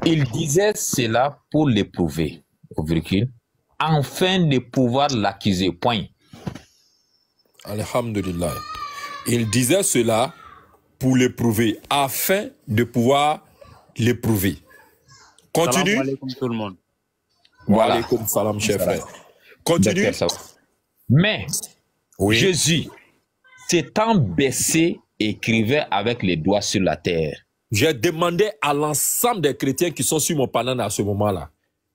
Il disait cela pour l'éprouver, afin de pouvoir l'accuser. Point. Alhamdulillah. Il disait cela pour l'éprouver, afin de pouvoir l'éprouver. Continue. Salam alaikum tout le monde. Voilà. Wa alaykoum salam, cher frère. Continue. Mais Oui. Jésus, s'étant baissé, écrivait avec les doigts sur la terre. J'ai demandé à l'ensemble des chrétiens qui sont sur mon panel à ce moment-là.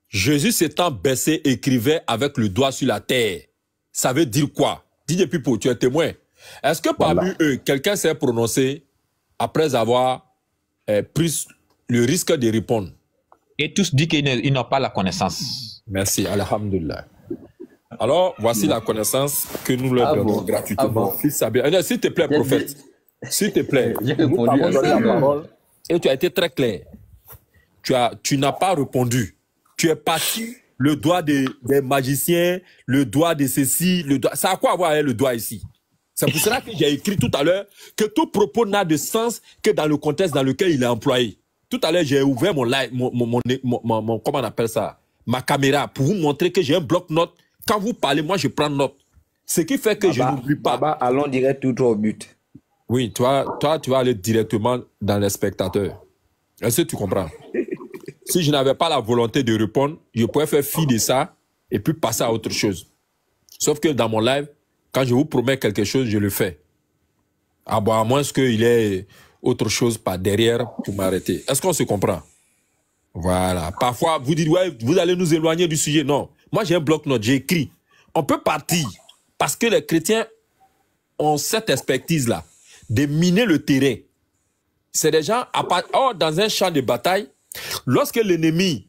Jésus s'étant baissé, écrivait avec le doigt sur la terre. Ça veut dire quoi? DJ Pipo, tu es témoin. Est-ce que parmi eux, quelqu'un s'est prononcé après avoir pris le risque de répondre? Et tous disent qu'ils n'ont pas la connaissance. Merci, alhamdulillah. Alors, voici la connaissance que nous leur donnons gratuitement. S'il te plaît, prophète. S'il te plaît. Nous t'avons donné la parole et tu as été très clair. Tu n'as pas répondu. Tu es parti le doigt des magiciens, le doigt de ceci, le doigt. Ça a quoi à voir avec le doigt ici? C'est pour cela que j'ai écrit tout à l'heure que tout propos n'a de sens que dans le contexte dans lequel il est employé. Tout à l'heure, j'ai ouvert mon live, comment on appelle ça? Ma caméra pour vous montrer que j'ai un bloc-notes. Quand vous parlez, moi, je prends note. Ce qui fait que je n'oublie pas. Baba, allons direct tout au but. Oui, toi, tu vas aller directement dans les spectateurs. Est-ce que tu comprends? Si je n'avais pas la volonté de répondre, je pourrais faire fi de ça et puis passer à autre chose. Sauf que dans mon live, quand je vous promets quelque chose, je le fais. Ah bon, à moins qu'il y ait autre chose par derrière pour m'arrêter. Est-ce qu'on se comprend? Voilà. Parfois, vous dites, ouais, vous allez nous éloigner du sujet. Non. Moi, j'ai un bloc-notes, j'ai écrit. On peut partir parce que les chrétiens ont cette expertise-là de miner le terrain. C'est des gens, dans un champ de bataille, lorsque l'ennemi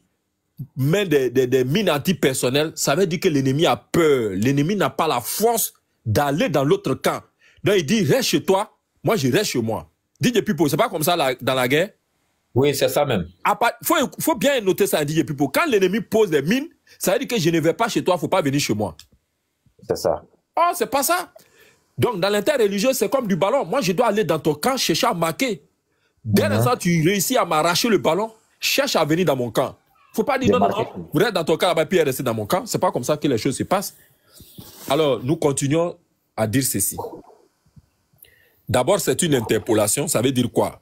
met des mines antipersonnelles, ça veut dire que l'ennemi a peur. L'ennemi n'a pas la force d'aller dans l'autre camp. Donc, il dit, reste chez toi, moi, je reste chez moi. DJ Pipo, c'est pas comme ça dans la guerre? Oui, c'est ça même. Faut bien noter ça, DJ Pipo. Quand l'ennemi pose des mines, ça veut dire que je ne vais pas chez toi, faut pas venir chez moi. C'est ça. Oh, c'est pas ça. Donc, dans l'interreligieux, c'est comme du ballon. Moi, je dois aller dans ton camp, chercher à marquer. Dès l'instant tu réussis à m'arracher le ballon, cherche à venir dans mon camp. Faut pas dire non, vous êtes dans ton camp là-bas, puis rester dans mon camp. C'est pas comme ça que les choses se passent. Alors, nous continuons à dire ceci. D'abord, c'est une interpolation. Ça veut dire quoi?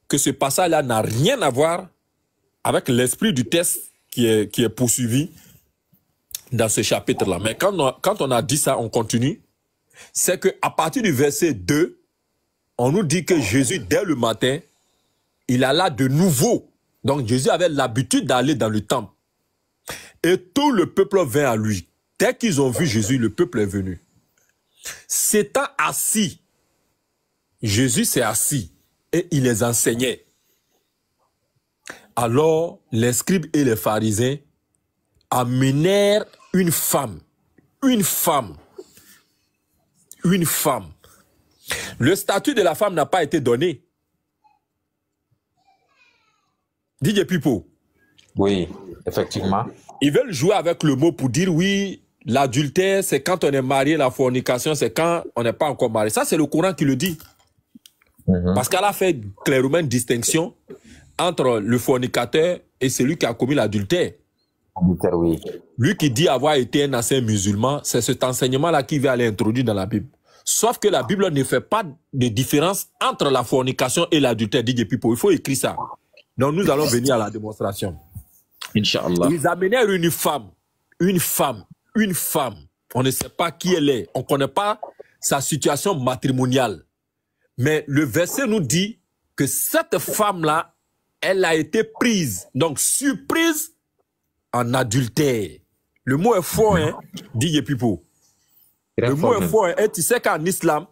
Que ce passage-là n'a rien à voir avec l'esprit du texte qui est poursuivi dans ce chapitre-là. Mais quand on a dit ça, on continue. C'est qu'à partir du verset 2, on nous dit que Jésus, dès le matin, il alla de nouveau. Donc Jésus avait l'habitude d'aller dans le temple. Et tout le peuple vint à lui. Dès qu'ils ont vu Jésus, le peuple est venu. S'étant assis, Jésus s'est assis et il les enseignait. Alors les scribes et les pharisiens amenèrent une femme. Le statut de la femme n'a pas été donné. DJ Pipo. Oui, effectivement. Ils veulent jouer avec le mot pour dire oui, l'adultère, c'est quand on est marié, la fornication, c'est quand on n'est pas encore marié. Ça, c'est le Coran qui le dit. Parce qu'elle a fait clairement une distinction entre le fornicateur et celui qui a commis l'adultère. Oui. Lui qui dit avoir été un ancien musulman, c'est cet enseignement-là qui va aller introduire dans la Bible. Sauf que la Bible ne fait pas de différence entre la fornication et l'adultère. DJ Pipo, il faut écrire ça. Donc nous allons venir à la démonstration. Inch'Allah. Ils amenèrent une femme. On ne sait pas qui elle est. On ne connaît pas sa situation matrimoniale. Mais le verset nous dit que cette femme-là, elle a été prise, donc surprise en adultère. Le mot est fort, hein, dit Pipo. Le mot est fort, hein. Et tu sais qu'en islam,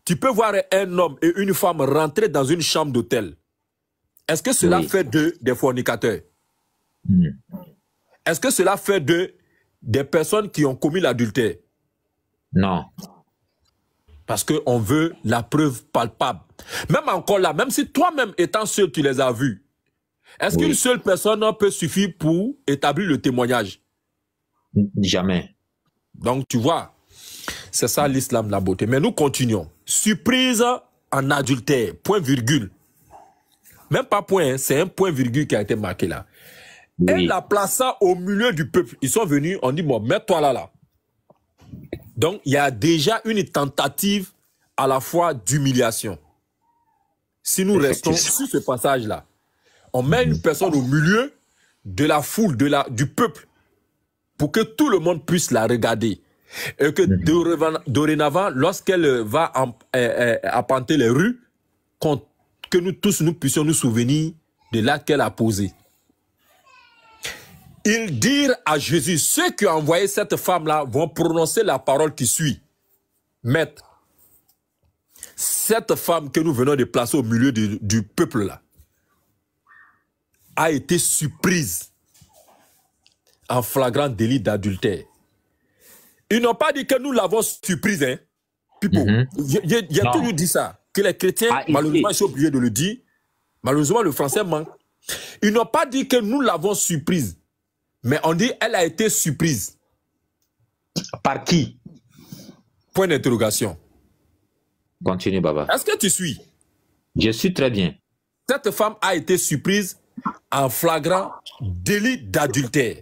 tu peux voir un homme et une femme rentrer dans une chambre d'hôtel. Est-ce que cela fait d'eux des fornicateurs? Est-ce que cela fait d'eux des personnes qui ont commis l'adultère? Non. Parce qu'on veut la preuve palpable. Même encore là, même si toi-même étant seul, tu les as vus, est-ce qu'une seule personne peut suffire pour établir le témoignage? Jamais. Donc tu vois, c'est ça l'islam, la beauté. Mais nous continuons. Surprise en adultère, point virgule. Même pas point, hein, c'est un point virgule qui a été marqué là. Oui. Et la plaçant au milieu du peuple. Ils sont venus, on dit, bon, mets-toi là. Donc, il y a déjà une tentative à la fois d'humiliation. Si nous restons sur ce passage-là, on met une personne au milieu de la foule, du peuple, pour que tout le monde puisse la regarder. Et que dorénavant, lorsqu'elle va arpenter les rues, que nous tous nous puissions nous souvenir de l'acte qu'elle a posé. Ils dirent à Jésus, ceux qui ont envoyé cette femme-là vont prononcer la parole qui suit. Maître, cette femme que nous venons de placer au milieu du peuple-là a été surprise en flagrant délit d'adultère. Ils n'ont pas dit que nous l'avons surprise, hein. Pipo, il a toujours dit ça, que les chrétiens, malheureusement, je suis obligé de le dire, malheureusement, le français manque. Ils n'ont pas dit que nous l'avons surprise, mais on dit qu'elle a été surprise. Par qui? Point d'interrogation. Continue, Baba. Est-ce que tu suis? Je suis très bien. Cette femme a été surprise en flagrant délit d'adultère.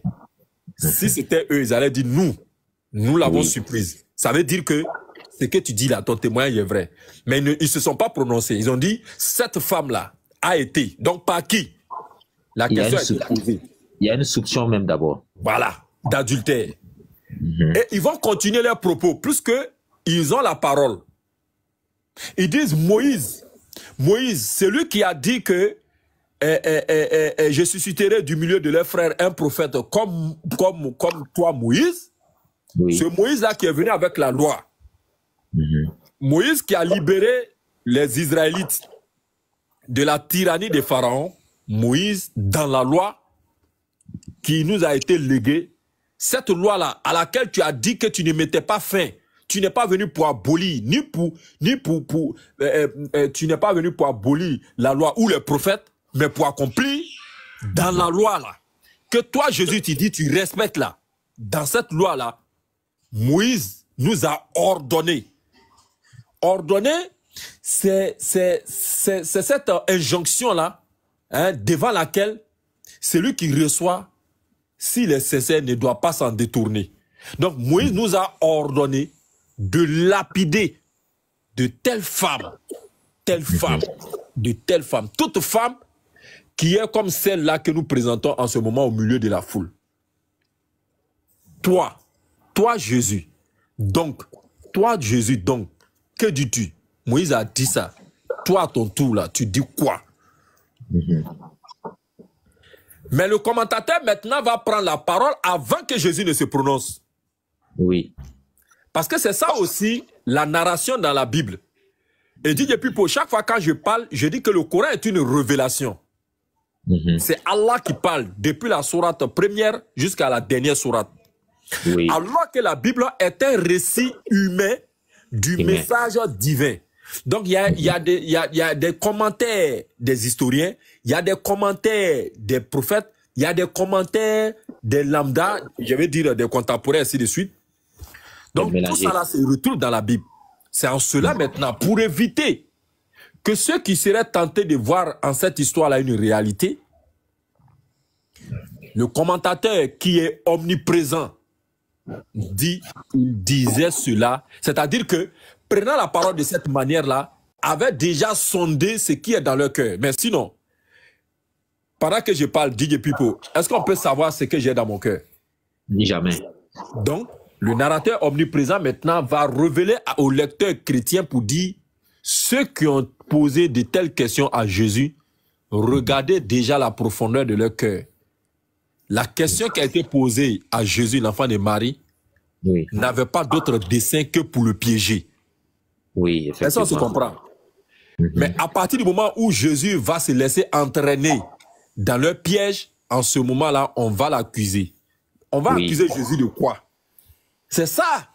Si c'était eux, ils allaient dire nous l'avons surprise. Ça veut dire que ce que tu dis là, ton témoignage est vrai. Mais ils ne se sont pas prononcés. Ils ont dit, cette femme-là a été. Donc, par qui? La question a été posée. Il y a une soupçon même d'abord. Voilà, d'adultère. Et ils vont continuer leurs propos, puisqu'ils ont la parole. Ils disent, Moïse, c'est lui qui a dit que je susciterai du milieu de leurs frères un prophète comme toi, Moïse. Oui. Ce Moïse-là qui est venu avec la loi. Moïse qui a libéré les Israélites de la tyrannie des pharaons. Moïse, dans la loi qui nous a été léguée, cette loi-là, à laquelle tu as dit que tu ne mettais pas fin, tu n'es pas venu pour abolir, tu n'es pas venu pour abolir la loi ou les prophètes, mais pour accomplir dans la loi-là, que toi, Jésus, tu dis, tu respectes là. Dans cette loi-là, Moïse nous a ordonné. Ordonné, c'est cette injonction-là, hein, devant laquelle celui qui reçoit, s'il est sincère, ne doit pas s'en détourner. Donc, Moïse nous a ordonné de lapider de telle femme, toute femme qui est comme celle-là que nous présentons en ce moment au milieu de la foule. Toi, Jésus, donc, que dis-tu? Moïse a dit ça. Toi, à ton tour, là, tu dis quoi? Mais le commentateur, maintenant, va prendre la parole avant que Jésus ne se prononce. Oui. Parce que c'est ça aussi, la narration dans la Bible. Et dit depuis pour chaque fois quand je parle, je dis que le Coran est une révélation. C'est Allah qui parle, depuis la sourate première jusqu'à la dernière sourate. Oui. Alors que la Bible est un récit humain du message divin. Donc il y a des commentaires des historiens, il y a des commentaires des prophètes, il y a des commentaires des lambda, je vais dire des contemporains, ainsi de suite. Donc tout ça là se retrouve dans la Bible. C'est en cela maintenant, pour éviter que ceux qui seraient tentés de voir en cette histoire-là une réalité, le commentateur qui est omniprésent disait cela, c'est-à-dire que prenant la parole de cette manière-là, avait déjà sondé ce qui est dans leur cœur. Mais sinon, pendant que je parle, DJ Pipo, est-ce qu'on peut savoir ce que j'ai dans mon cœur? Ni jamais. Donc, le narrateur omniprésent maintenant va révéler aux lecteurs chrétiens pour dire ceux qui ont posé de telles questions à Jésus, regardez déjà la profondeur de leur cœur. La question qui a été posée à Jésus, l'enfant de Marie, n'avait pas d'autre dessein que pour le piéger. Oui, effectivement. Ça, on se comprend. Mais à partir du moment où Jésus va se laisser entraîner dans leur piège, en ce moment-là, on va l'accuser. On va accuser Jésus de quoi? C'est ça.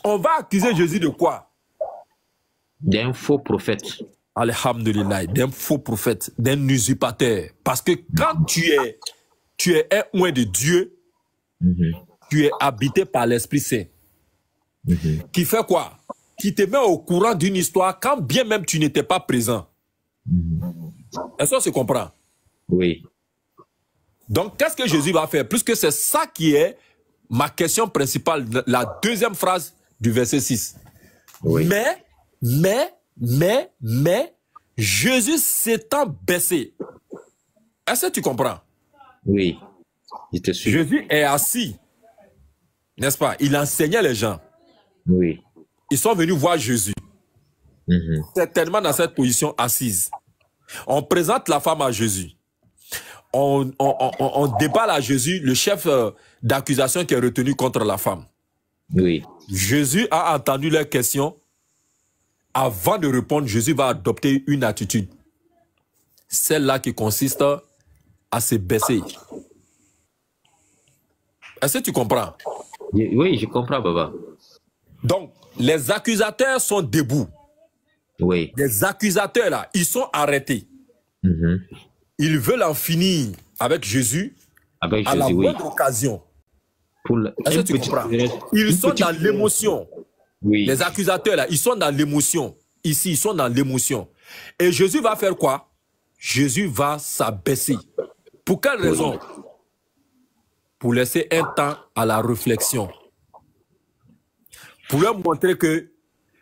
On va accuser Jésus de quoi? D'un faux prophète. Alhamdulillah, d'un faux prophète, d'un usurpateur. Parce que quand tu es un oint de Dieu, tu es habité par l'Esprit Saint. Qui fait quoi? Qui te met au courant d'une histoire quand bien même tu n'étais pas présent. Est-ce qu'on se comprend? Oui. Donc, qu'est-ce que Jésus va faire? Puisque c'est ça qui est ma question principale, la deuxième phrase du verset 6. Oui. Mais, Jésus s'étant baissé. Est-ce que tu comprends? Oui. Je te suis. Jésus est assis, n'est-ce pas? Il enseignait les gens. Oui. Ils sont venus voir Jésus. Certainement dans cette position assise. On présente la femme à Jésus. On déballe à Jésus le chef d'accusation qui est retenu contre la femme. Oui. Jésus a entendu leurs questions. Avant de répondre, Jésus va adopter une attitude. Celle-là qui consiste à se baisser. Est-ce que tu comprends? Oui, je comprends, Baba. Donc, les accusateurs sont debout. Oui. Les accusateurs, là, ils sont arrêtés. Ils veulent en finir avec Jésus avec à Jésus, la oui. moindre occasion. Est-ce que tu comprends? Ils sont dans l'émotion. Oui. Les accusateurs, là, ils sont dans l'émotion. Ici, ils sont dans l'émotion. Et Jésus va faire quoi? Jésus va s'abaisser. Pour quelle raison? Pour laisser un temps à la réflexion. Pour leur montrer que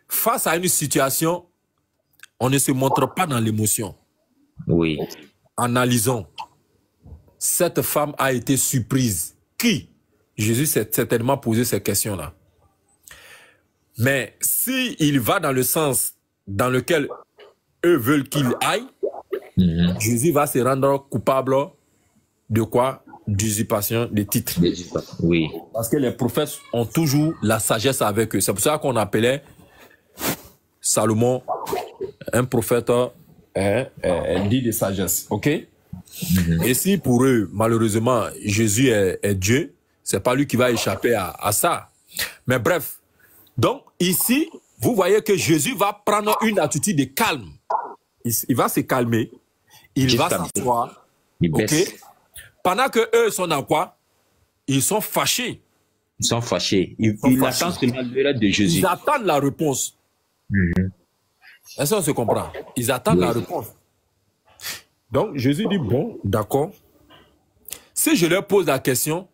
face à une situation, on ne se montre pas dans l'émotion. Oui. Analysons. Cette femme a été surprise. Qui? Jésus s'est certainement posé ces questions-là. Mais s'il va dans le sens dans lequel eux veulent qu'il aille, Jésus va se rendre coupable de quoi? D'usurpation de titres. Oui. Parce que les prophètes ont toujours la sagesse avec eux. C'est pour ça qu'on appelait Salomon un prophète dit de sagesse. OK? Et si pour eux, malheureusement, Jésus est Dieu, c'est pas lui qui va échapper à ça. Mais bref. Donc, ici, vous voyez que Jésus va prendre une attitude de calme. Il va se calmer. Il va s'asseoir. OK? Pendant que eux sont dans quoi? Ils sont fâchés. Ils sont fâchés. Ils attendent seulement l'heure de Jésus. Ils attendent la réponse. Est-ce qu'on se comprend? Ils attendent la réponse. Donc, Jésus dit, bon, d'accord. Si je leur pose la question,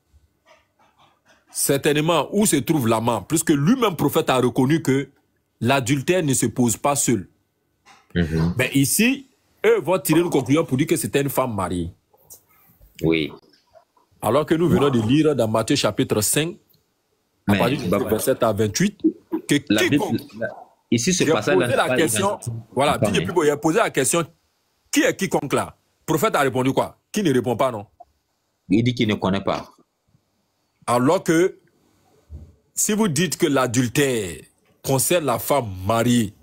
certainement, où se trouve l'amant? Puisque lui-même, prophète, a reconnu que l'adultère ne se pose pas seul. Mais ici, eux vont tirer une conclusion pour dire que c'était une femme mariée. Oui. Alors que nous venons de lire dans Matthieu chapitre 5, à partir du verset à 28, que quiconque... Ici, ce passage-là... la question, voilà, il a posé la question, qui est quiconque là? Le prophète a répondu quoi? Qui ne répond pas, non? Il dit qu'il ne connaît pas. Alors que, si vous dites que l'adultère concerne la femme mariée,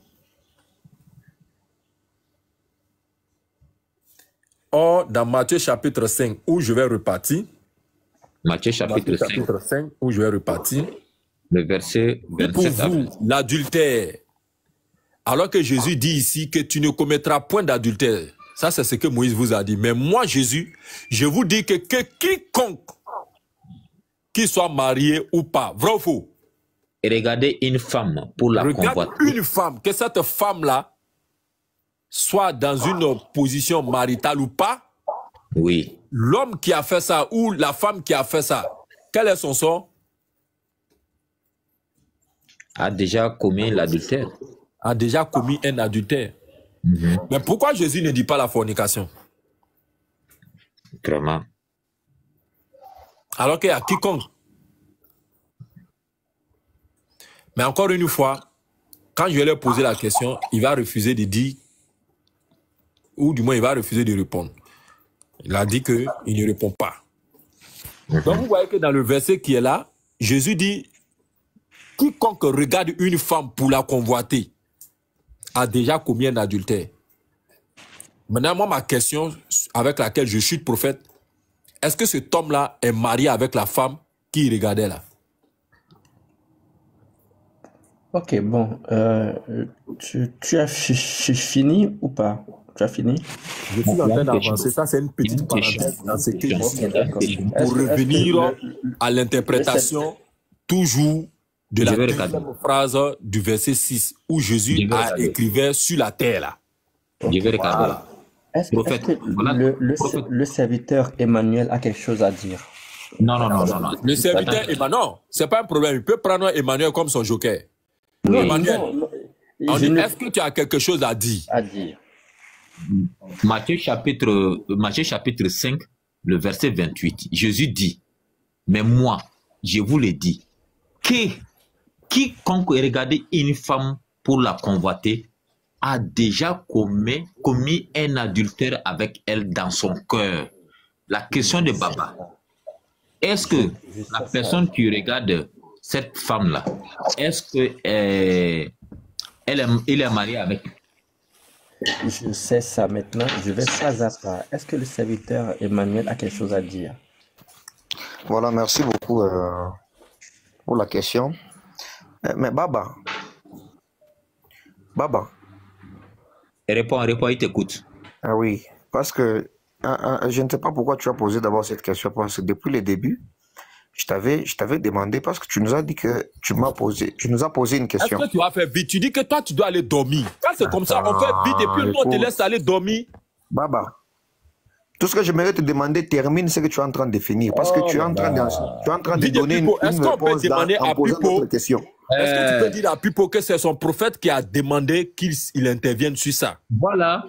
or, dans Matthieu chapitre 5, où je vais repartir, Matthieu chapitre 5, où je vais repartir, le verset 27. Pour vous, l'adultère, alors que Jésus dit ici que tu ne commettras point d'adultère, ça c'est ce que Moïse vous a dit. Mais moi, Jésus, je vous dis que quiconque, qu'il soit marié ou pas, vrai ou faux? Et regardez une femme pour la convoiter. Regarde une femme, que cette femme-là soit dans une position maritale ou pas. Oui. L'homme qui a fait ça ou la femme qui a fait ça, quel est son sort? A déjà commis l'adultère. A déjà commis un adultère. Mais pourquoi Jésus ne dit pas la fornication? Vraiment. Alors qu'il y a quiconque. Mais encore une fois, quand je vais leur poser la question, il va refuser de dire, ou du moins il va refuser de répondre. Il a dit qu'il ne répond pas. Donc vous voyez que dans le verset qui est là, Jésus dit, quiconque regarde une femme pour la convoiter a déjà commis un adultère. Maintenant, moi, ma question avec laquelle je suis prophète, est-ce que cet homme-là est marié avec la femme qui regardait là? Ok, bon. Tu as fini ou pas? Tu as fini? Je suis en train d'avancer. Ça, c'est une petite parenthèse dans ce que je dis. Pour revenir à l'interprétation toujours de la deuxième phrase du verset 6 où Jésus a écrivé sur la terre là. Je vais regarder. Voilà. Est-ce Prophète, que voilà, prophète. le serviteur Emmanuel a quelque chose à dire? Non, non, non, non, non. Le serviteur Attends. Emmanuel, non, c'est pas un problème. Il peut prendre Emmanuel comme son joker. Non, Emmanuel, non, on je dit, ne est-ce que tu as quelque chose à dire? à dire. Matthieu chapitre 5, le verset 28. Jésus dit, mais moi, je vous le dis, que quiconque regardait une femme pour la convoiter a déjà commis un adultère avec elle dans son cœur. La question de Baba, est-ce que la personne qui regarde cette femme-là, est-ce que il est marié avec? Je sais ça maintenant. Je vais pas à pas. Est-ce que le serviteur Emmanuel a quelque chose à dire? Voilà, merci beaucoup pour la question. Mais Baba, Réponds, il t'écoute. ah oui, parce que je ne sais pas pourquoi tu as posé d'abord cette question, parce que depuis le début, je t'avais demandé, parce que tu nous as dit que tu nous as posé une Est-ce question. que tu vas faire vite? Tu dis que toi, tu dois aller dormir. Quand c'est comme ça, on fait vite et puis nous, on te laisse aller dormir. Baba, tout ce que j'aimerais te demander, termine ce que tu es en train de finir, parce que tu es en train de DJ donner une Pipo, est-ce qu'on peut réponse demander en à posant Pipo, d'autres questions. est-ce que tu peux dire à Pipo que c'est son prophète qui a demandé qu'il intervienne sur ça? Voilà.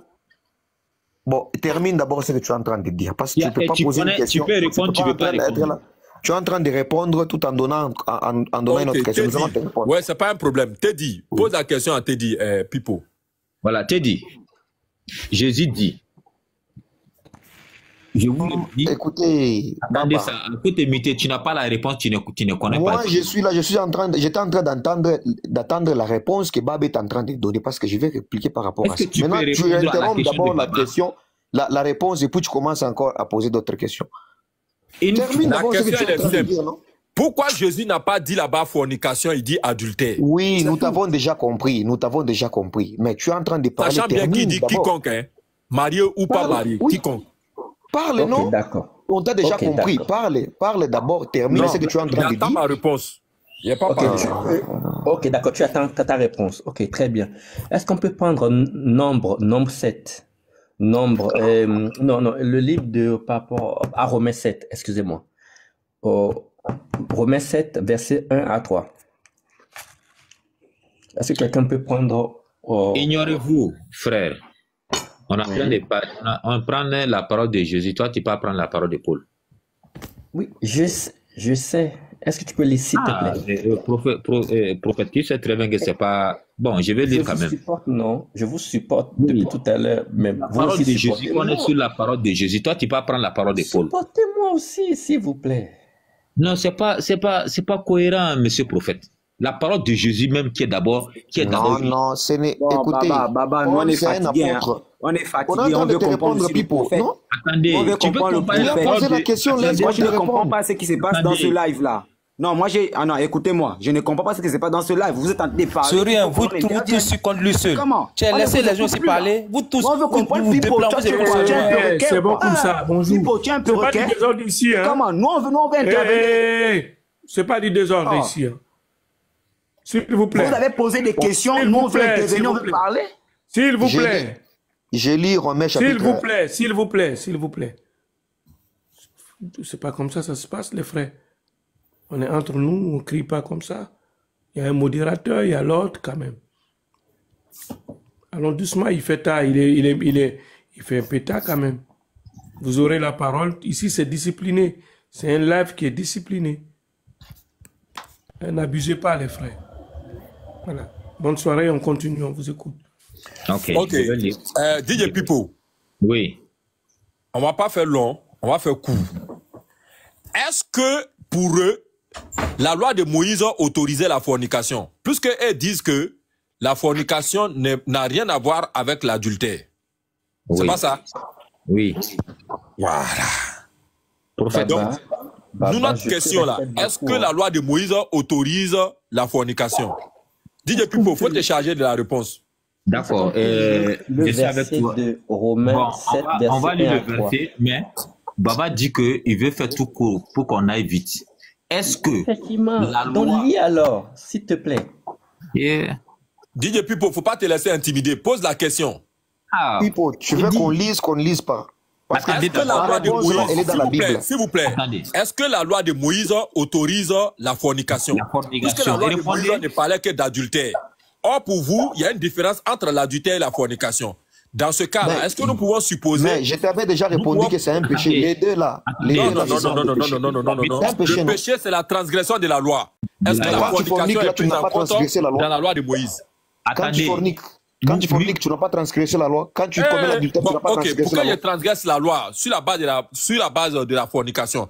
Bon, termine d'abord ce que tu es en train de dire, parce que tu ne peux pas poser une question. Tu peux répondre, tu ne peux pas répondre. Tu es en train de répondre tout en donnant une autre question. Nous allons te répondre. Ouais, c'est pas un problème. Teddy, pose la question à Teddy, Pipo. Voilà, Teddy. Jésus dit, je vous le dis. Écoutez, Attendez Baba, ça, écoute, imiter, tu n'as pas la réponse, tu ne connais moi pas. je suis là, j'étais en train d'attendre la réponse que Baba est en train de donner, parce que je vais répliquer par rapport à Est-ce ça. que tu Maintenant, peux tu répondre à la interromps question d'abord de la Baba? question, la réponse, et puis tu commences encore à poser d'autres questions. Termine La d'abord ce que question tu es est en train de simple. dire, non? Pourquoi Jésus n'a pas dit là-bas fornication, il dit adultère? Oui, nous t'avons déjà compris, mais tu es en train de parler. Sachant bien qu'il termine dit d'abord. quiconque, hein, marié ou pas Parle, marié, oui. quiconque. Parle, Ok, non? d'accord. On t'a déjà Ok, compris. d'accord. Parle d'abord, termine Non, ce que tu es en train de j'attends dire. ma réponse. Il n'y a pas Ok, parlé. ok, d'accord, tu attends ta réponse. Ok, très bien. Est-ce qu'on peut prendre nombre 7? Non, le livre de par rapport à Romains 7, excusez-moi. Romains 7, versets 1 à 3. Est-ce que quelqu'un peut prendre... Ignorez-vous, frère. On prend la parole de Jésus. Toi, tu peux pas prendre la parole de Paul. Oui, je sais. Est-ce que tu peux lire, s'il te plaît? Prophète, tu sais très bien que c'est pas... Bon, je vais lire quand même. Je vous supporte Oui. depuis tout à l'heure, mais La vous parole aussi de Jésus, on est supportez-moi. sur la parole de Jésus. Toi, tu peux pas prendre la parole de Paul. Supportez-moi aussi, s'il vous plaît. Non, c'est pas cohérent, monsieur prophète. La parole de Jésus même qui est d'abord... Non, ce n'est... Bon, Écoutez, Baba, nous on Paul, est c'est un fatigué. Hein. apôtre. On est On est fatigué, en on train de veut te comprendre répondre, aussi le Pipo, prophète. non? Attendez, On veut tu peux comprendre le comparer la prophète. parole Posez la de... question, Attendez, laisse-moi Moi, je te ne comprends répondre. pas ce qui se passe dans ce live-là. Non, moi, non, écoutez-moi, je ne comprends pas ce qui se passe dans ce live. Vous êtes en train de parler. C'est rien, vous tous contre lui seul. Comment? Tu as laissé les gens aussi parler. Vous tous, Moi, on veut comprendre vous Pipo. déplacez, Toi, tu es vous quoi? Tu es un perroquet, C'est bon quoi. comme ça, bonjour. Pipo, tu es un C'est pas du perroquet. désordre ici, hein. Comment? Nous, on veut intervenir. C'est pas du désordre Ah. ici, hein. S'il vous plaît. Vous avez posé des questions, S'il nous, vous on veut plaît, intervenir, s'il on vous veut plaît. parler. S'il vous plaît. Je lis Romains S'il chapitre vous plaît, s'il vous plaît, s'il vous plaît. C'est pas comme ça se passe, les frères. On est entre nous, on crie pas comme ça. Il y a un modérateur, il y a l'autre quand même. Allons doucement, il fait tard, il fait un peu tard quand même. Vous aurez la parole. Ici, c'est discipliné. C'est un live qui est discipliné. N'abusez pas, les frères. Voilà. Bonne soirée, on continue, on vous écoute. Ok. Ok. Je vais lire. DJ Pipo, Oui. on va pas faire long, on va faire court. Est-ce que pour eux, la loi de Moïse autorisait la fornication? Puisqu'elles disent que la fornication n'a rien à voir avec l'adultère. C'est Oui. pas ça? Oui. Voilà. Prophète. Donc, nous, notre je question là, te est-ce que respecte la loi de Moïse autorise la fornication? DJ Pipo, faut te charger de la réponse. D'accord. Le Je suis avec verset toi. de Romains Bon, 7, on va verset lire 1 le à 3. verset, mais Baba dit qu'il veut faire tout court pour qu'on aille vite. Est-ce que Effectivement. la Donc, loi... lis alors, s'il te plaît. Yeah. DJ Pipo, faut pas te laisser intimider. Pose la question. Ah, Pipo, tu veux qu'on ne lise pas. Parce que attendez, Est-ce que la loi de Moïse, elle est dans la Bible. s'il vous plaît, Attendez. est-ce que la loi de Moïse autorise la fornication? La fornication. Puisque la loi de Répondez. Moïse ne parlait que d'adultère. Or, pour vous, il y a une différence entre l'adultère et la fornication. Dans ce cas-là, Mais- est-ce que nous pouvons supposer... Mais je t'avais déjà répondu pouvons- que c'est un péché. Les deux là. Les Non, deux là, Non, ce sont non, non, des non, péchés. non, non, non, non, non. C'est un péché, Le non? péché, c'est la transgression de la loi. Est-ce que Mais la quand tu fornication forniques, là, est tu prise n'as en pas compte transgressé la loi. dans la loi de Moïse? Quand tu Attendez. forniques, Lui- tu n'as pas transgressé la loi. Quand tu commets l'adultère, tu n'as pas ok, transgressé pourquoi la il loi. transgresse la loi sur la base de la fornication?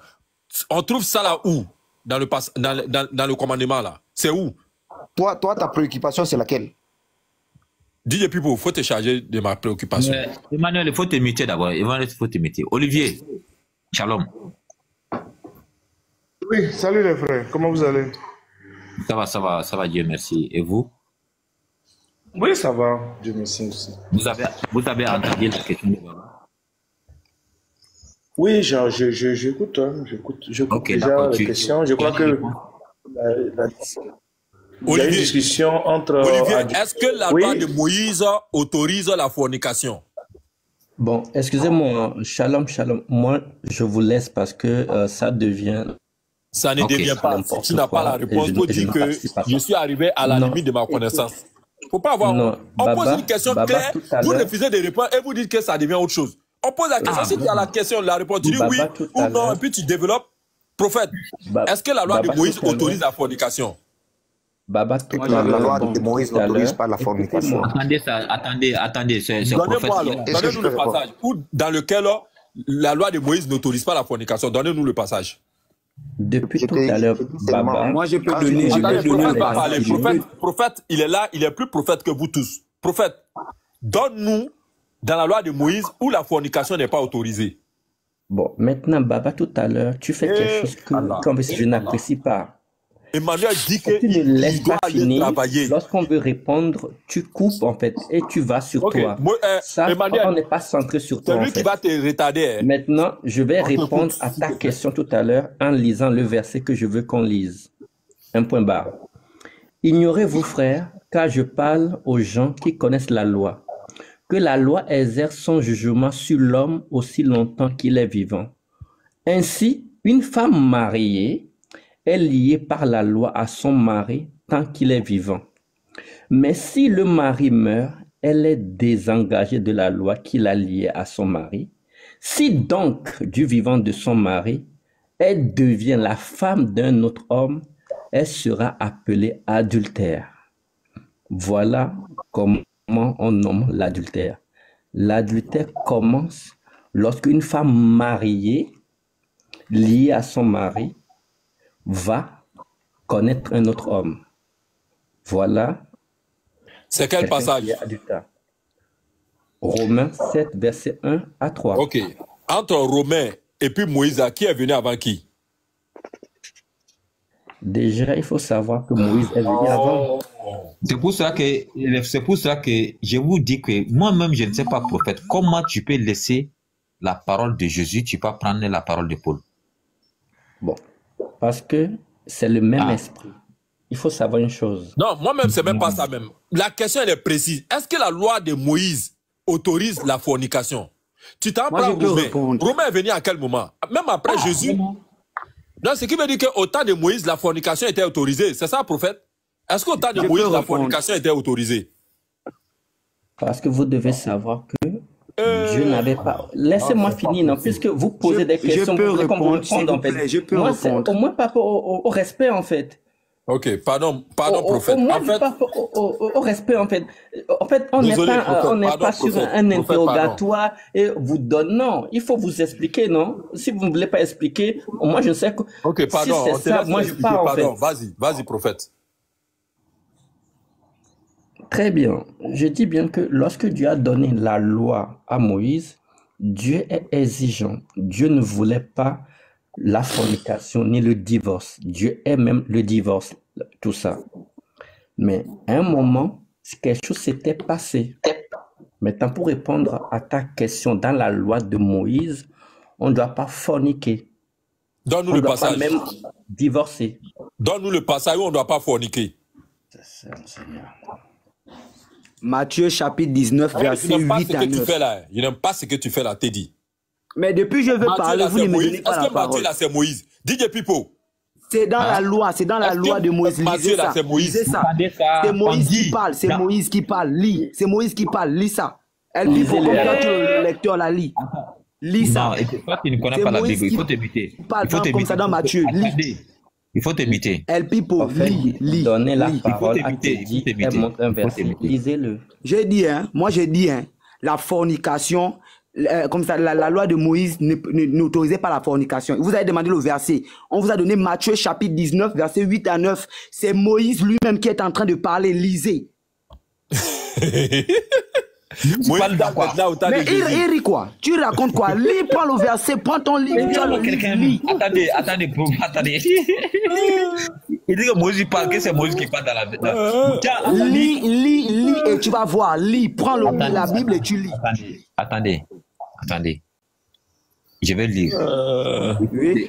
On trouve ça là où? Dans le commandement là. C'est où? Toi, ta préoccupation, c'est laquelle? DJ Pipo, il faut te charger de ma préoccupation. Emmanuel, il faut te muter d'abord. Emmanuel, il faut te muter. Olivier, shalom. Oui, salut les frères, comment vous allez? Ça va, Dieu merci. Et vous? Oui, ça va, Dieu merci aussi. Vous avez entendu la question de Baba? Oui, j'écoute, hein, j'écoute Ok, déjà d'accord. les questions. Je crois que il y a une Olivier, discussion entre... Olivier, est-ce que la Oui. loi de Moïse autorise la fornication? Bon, excusez-moi, shalom, shalom. Moi, je vous laisse parce que ça devient... Ça ne Ok, devient pas. n'importe Si tu n'as pas la quoi, réponse, et faut je dire ne que participe à ça. je suis arrivé à la Non. limite de ma connaissance. Faut pas avoir. Non, On pose Baba, une question Baba, claire, tout à vous l'heure- refusez de répondre et vous dites que ça devient autre chose. On pose la question, si tu as la question, la réponse, tu dis Baba, oui tout ou à non, l'heure- et puis tu développes. Prophète, est-ce que la loi de Baba, Moïse tout à l'heure- autorise la fornication? Baba, tout Moi, à La l'heure, loi bon, de Moïse tout à n'autorise l'heure, pas la fornication. écoutez-moi. Attendez, c'est prophète. Donnez-moi alors, Est-ce que je donnez-nous peux le répondre? passage où, dans lequel la loi de Moïse n'autorise pas la fornication. Donnez-nous le passage. Depuis Je tout t'ai- à l'heure, je t'ai dit seulement- Baba, Moi, je peux Ah, donner, je Attendez, peux donner prophète les va parler. passages. Prophète, il est là, il est plus prophète que vous tous. Prophète, donne-nous dans la loi de Moïse où la fornication n'est pas autorisée. bon, maintenant, Baba, tout à l'heure, tu fais quelque chose que, comme je n'apprécie pas. Emmanuel dit Tu ne qu'il laisses doit pas aller finir. travailler. Lorsqu'on veut répondre, tu coupes, en fait, et tu vas sur Ok, toi. moi, Ça, Emmanuel, on n'est pas centré sur c'est toi, en lui qui fait. va te retarder. Hein. Maintenant, je vais On répondre t'écoute. à ta question tout à l'heure en lisant le verset que je veux qu'on lise. Un point barre. Ignorez-vous, frères, car je parle aux gens qui connaissent la loi, que la loi exerce son jugement sur l'homme aussi longtemps qu'il est vivant. Ainsi, une femme mariée est liée par la loi à son mari tant qu'il est vivant. Mais si le mari meurt, elle est désengagée de la loi qui l'a liée à son mari. Si donc, du vivant de son mari, elle devient la femme d'un autre homme, elle sera appelée adultère. Voilà comment on nomme l'adultère. L'adultère commence lorsqu'une femme mariée, liée à son mari, va connaître un autre homme. Voilà. C'est quel quelqu'un passage? qui est adultère. Romains 7, verset 1 à 3. Ok. Entre Romain et puis Moïse, qui est venu avant qui? Déjà, il faut savoir que Moïse est venu avant. C'est pour ça que je vous dis que moi-même, je ne sais pas, prophète, comment tu peux laisser la parole de Jésus, tu peux prendre la parole de Paul. Bon, parce que c'est le même Ah. esprit. Il faut savoir une chose. Non, moi-même, c'est même pas ça même. La question, elle est précise. Est-ce que la loi de Moïse autorise la fornication? Tu t'en Moi, prends je peux Romain. répondre. Romain est venu à quel moment? Même après Jésus. Non, ce qui veut dire qu'au temps de Moïse, la fornication était autorisée. C'est ça, prophète? Est-ce qu'au temps de Je peux Moïse, la répondre. fornication était autorisée? Parce que vous devez savoir que Dieu n'avait pas... Laissez-moi finir, non, puisque vous posez des je questions, peux vous voulez qu'on vous répondre, s'il réponde, vous en fait. plaît, je peux Moi, c'est répondre. au moins par rapport au respect, en fait. Ok, pardon, prophète. Au moins En fait, par rapport au respect, en fait. En fait, on n'est Désolé, pas, prophète, on n'est pardon, pas sur prophète, un prophète, interrogatoire et vous donne. Non, il faut vous expliquer, non? Si vous ne voulez pas expliquer, moi, je sais que ok, pardon, si on c'est te ça, laisse moi, je expliquer, pars, en fait. pardon. Vas-y, prophète. Très bien. Je dis bien que lorsque Dieu a donné la loi à Moïse, Dieu est exigeant. Dieu ne voulait pas la fornication ni le divorce. Dieu est même le divorce, tout ça. Mais à un moment, quelque chose s'était passé. Maintenant, pour répondre à ta question, dans la loi de Moïse, on ne doit pas forniquer. Donne-nous On ne le doit pas passage. même divorcer. Donne-nous le passage où on ne doit pas forniquer. Matthieu chapitre 19, verset 8 à 9. Je n'aime pas ce que tu fais là, t'es dit. Mais depuis je veux parler, vous ne me donnez pas la parole. Matthieu là, c'est Moïse. DJ Pipo. C'est dans la loi, c'est dans la loi de Moïse. Matthieu là, c'est Moïse. C'est Moïse qui parle, c'est Moïse qui parle. Lis, c'est Moïse qui parle, lis ça. Elle dit, pour comprendre que le lecteur la lit. Lis ça. Non, et toi, tu ne connais pas la Bible, il faut t'imiter. Il faut comme ça dans Matthieu, lis. Il faut t'imiter. El Pipo, lis. Donnez la parole à Teddy, elle montre un verset. Lisez-le. J'ai dit, moi j'ai dit, la fornication, comme ça, la loi de Moïse n'autorisait pas la fornication. Vous avez demandé le verset. On vous a donné Matthieu chapitre 19, verset 8 à 9. C'est Moïse lui-même qui est en train de parler. Lisez. Moïse, mais il rit quoi? Tu racontes quoi? Lis, prends le verset, prends ton livre. Attendez. Il dit que Moïse parle, que c'est Moïse qui parle dans la... Lis et tu vas voir. Lis, prends la Bible et tu lis. Attendez. Je vais lire.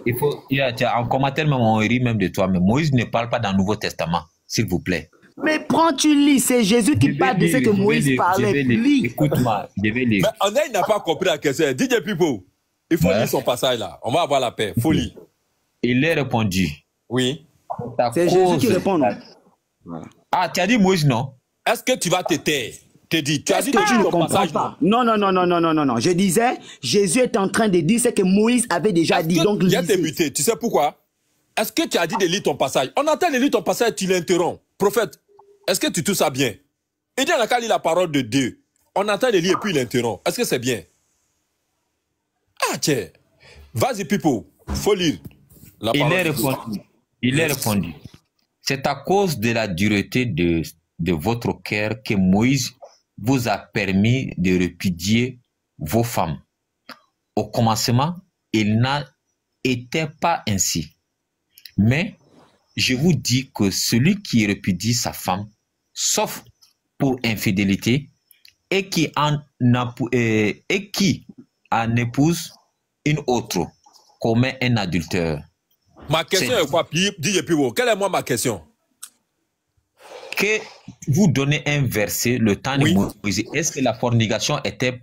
Il faut, en commentaire, même on rit même de toi, mais Moïse ne parle pas dans le Nouveau Testament, s'il vous plaît. Mais prends, tu lis, c'est Jésus qui parle de ce que Moïse parlait. Lis. Écoute-moi, je vais lire. Mais il n'a pas compris la question. DJ Pipo, il faut lire son passage là. On va avoir la paix. Faut lire. Il est répondu. Oui. C'est Jésus qui répond. Voilà. Ah, tu as dit Moïse, non? Est-ce que tu vas te taire? Tu as dit que tu ne comprends pas. Non. Je disais, Jésus est en train de dire ce que Moïse avait déjà dit. Donc, il a été muté. Tu sais pourquoi? Est-ce que tu as dit de lire ton passage? On entend de lire ton passage, tu l'interromps. Prophète, est-ce que tu touches ça bien? Il dit, on a qu'à lire la parole de Dieu. On entend de lire et puis il interrompt. Est-ce que c'est bien? Ah, tiens. Vas-y, Pipo. Faut lire. Il est répondu. C'est à cause de la dureté de votre cœur que Moïse vous a permis de répudier vos femmes. Au commencement, il n'a été pas ainsi. Mais je vous dis que celui qui répudie sa femme, sauf pour infidélité, et qui en épouse une autre, commet un adultère. Ma question est quoi, DJ Pipo? Quelle est moi ma question? Que vous donnez un verset, le temps de Moïse, est-ce que la fornication était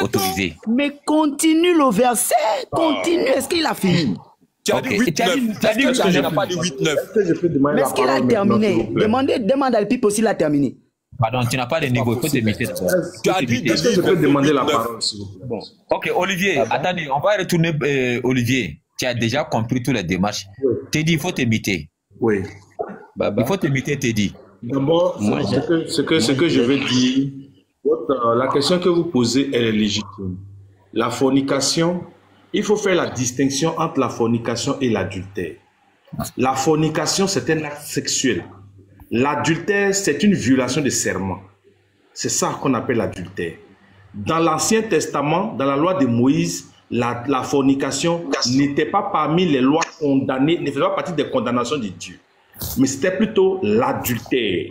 autorisée? Mais continue le verset, continue, est-ce qu'il a fini? Tu as dit 8-9. Est-ce que tu n'as pas dit 8-9? Mais est-ce qu'il a terminé? Demande à Pipo s'il a terminé. Pardon, tu n'as pas de niveau, il faut t'imiter d'abord. Tu as dit est-ce que je peux demander la parole? Bon. Ok, Olivier, attendez, on va retourner, Olivier. Tu as déjà compris toutes les démarches. Teddy, il faut t'imiter. Oui. Il faut t'imiter, Teddy. D'abord, ce que je veux dire, la question que vous posez, elle est légitime. La fornication, il faut faire la distinction entre la fornication et l'adultère. La fornication, c'est un acte sexuel. L'adultère, c'est une violation de serment. C'est ça qu'on appelle l'adultère. Dans l'Ancien Testament, dans la loi de Moïse, la fornication n'était pas parmi les lois condamnées, ne faisait pas partie des condamnations de Dieu. Mais c'était plutôt l'adultère.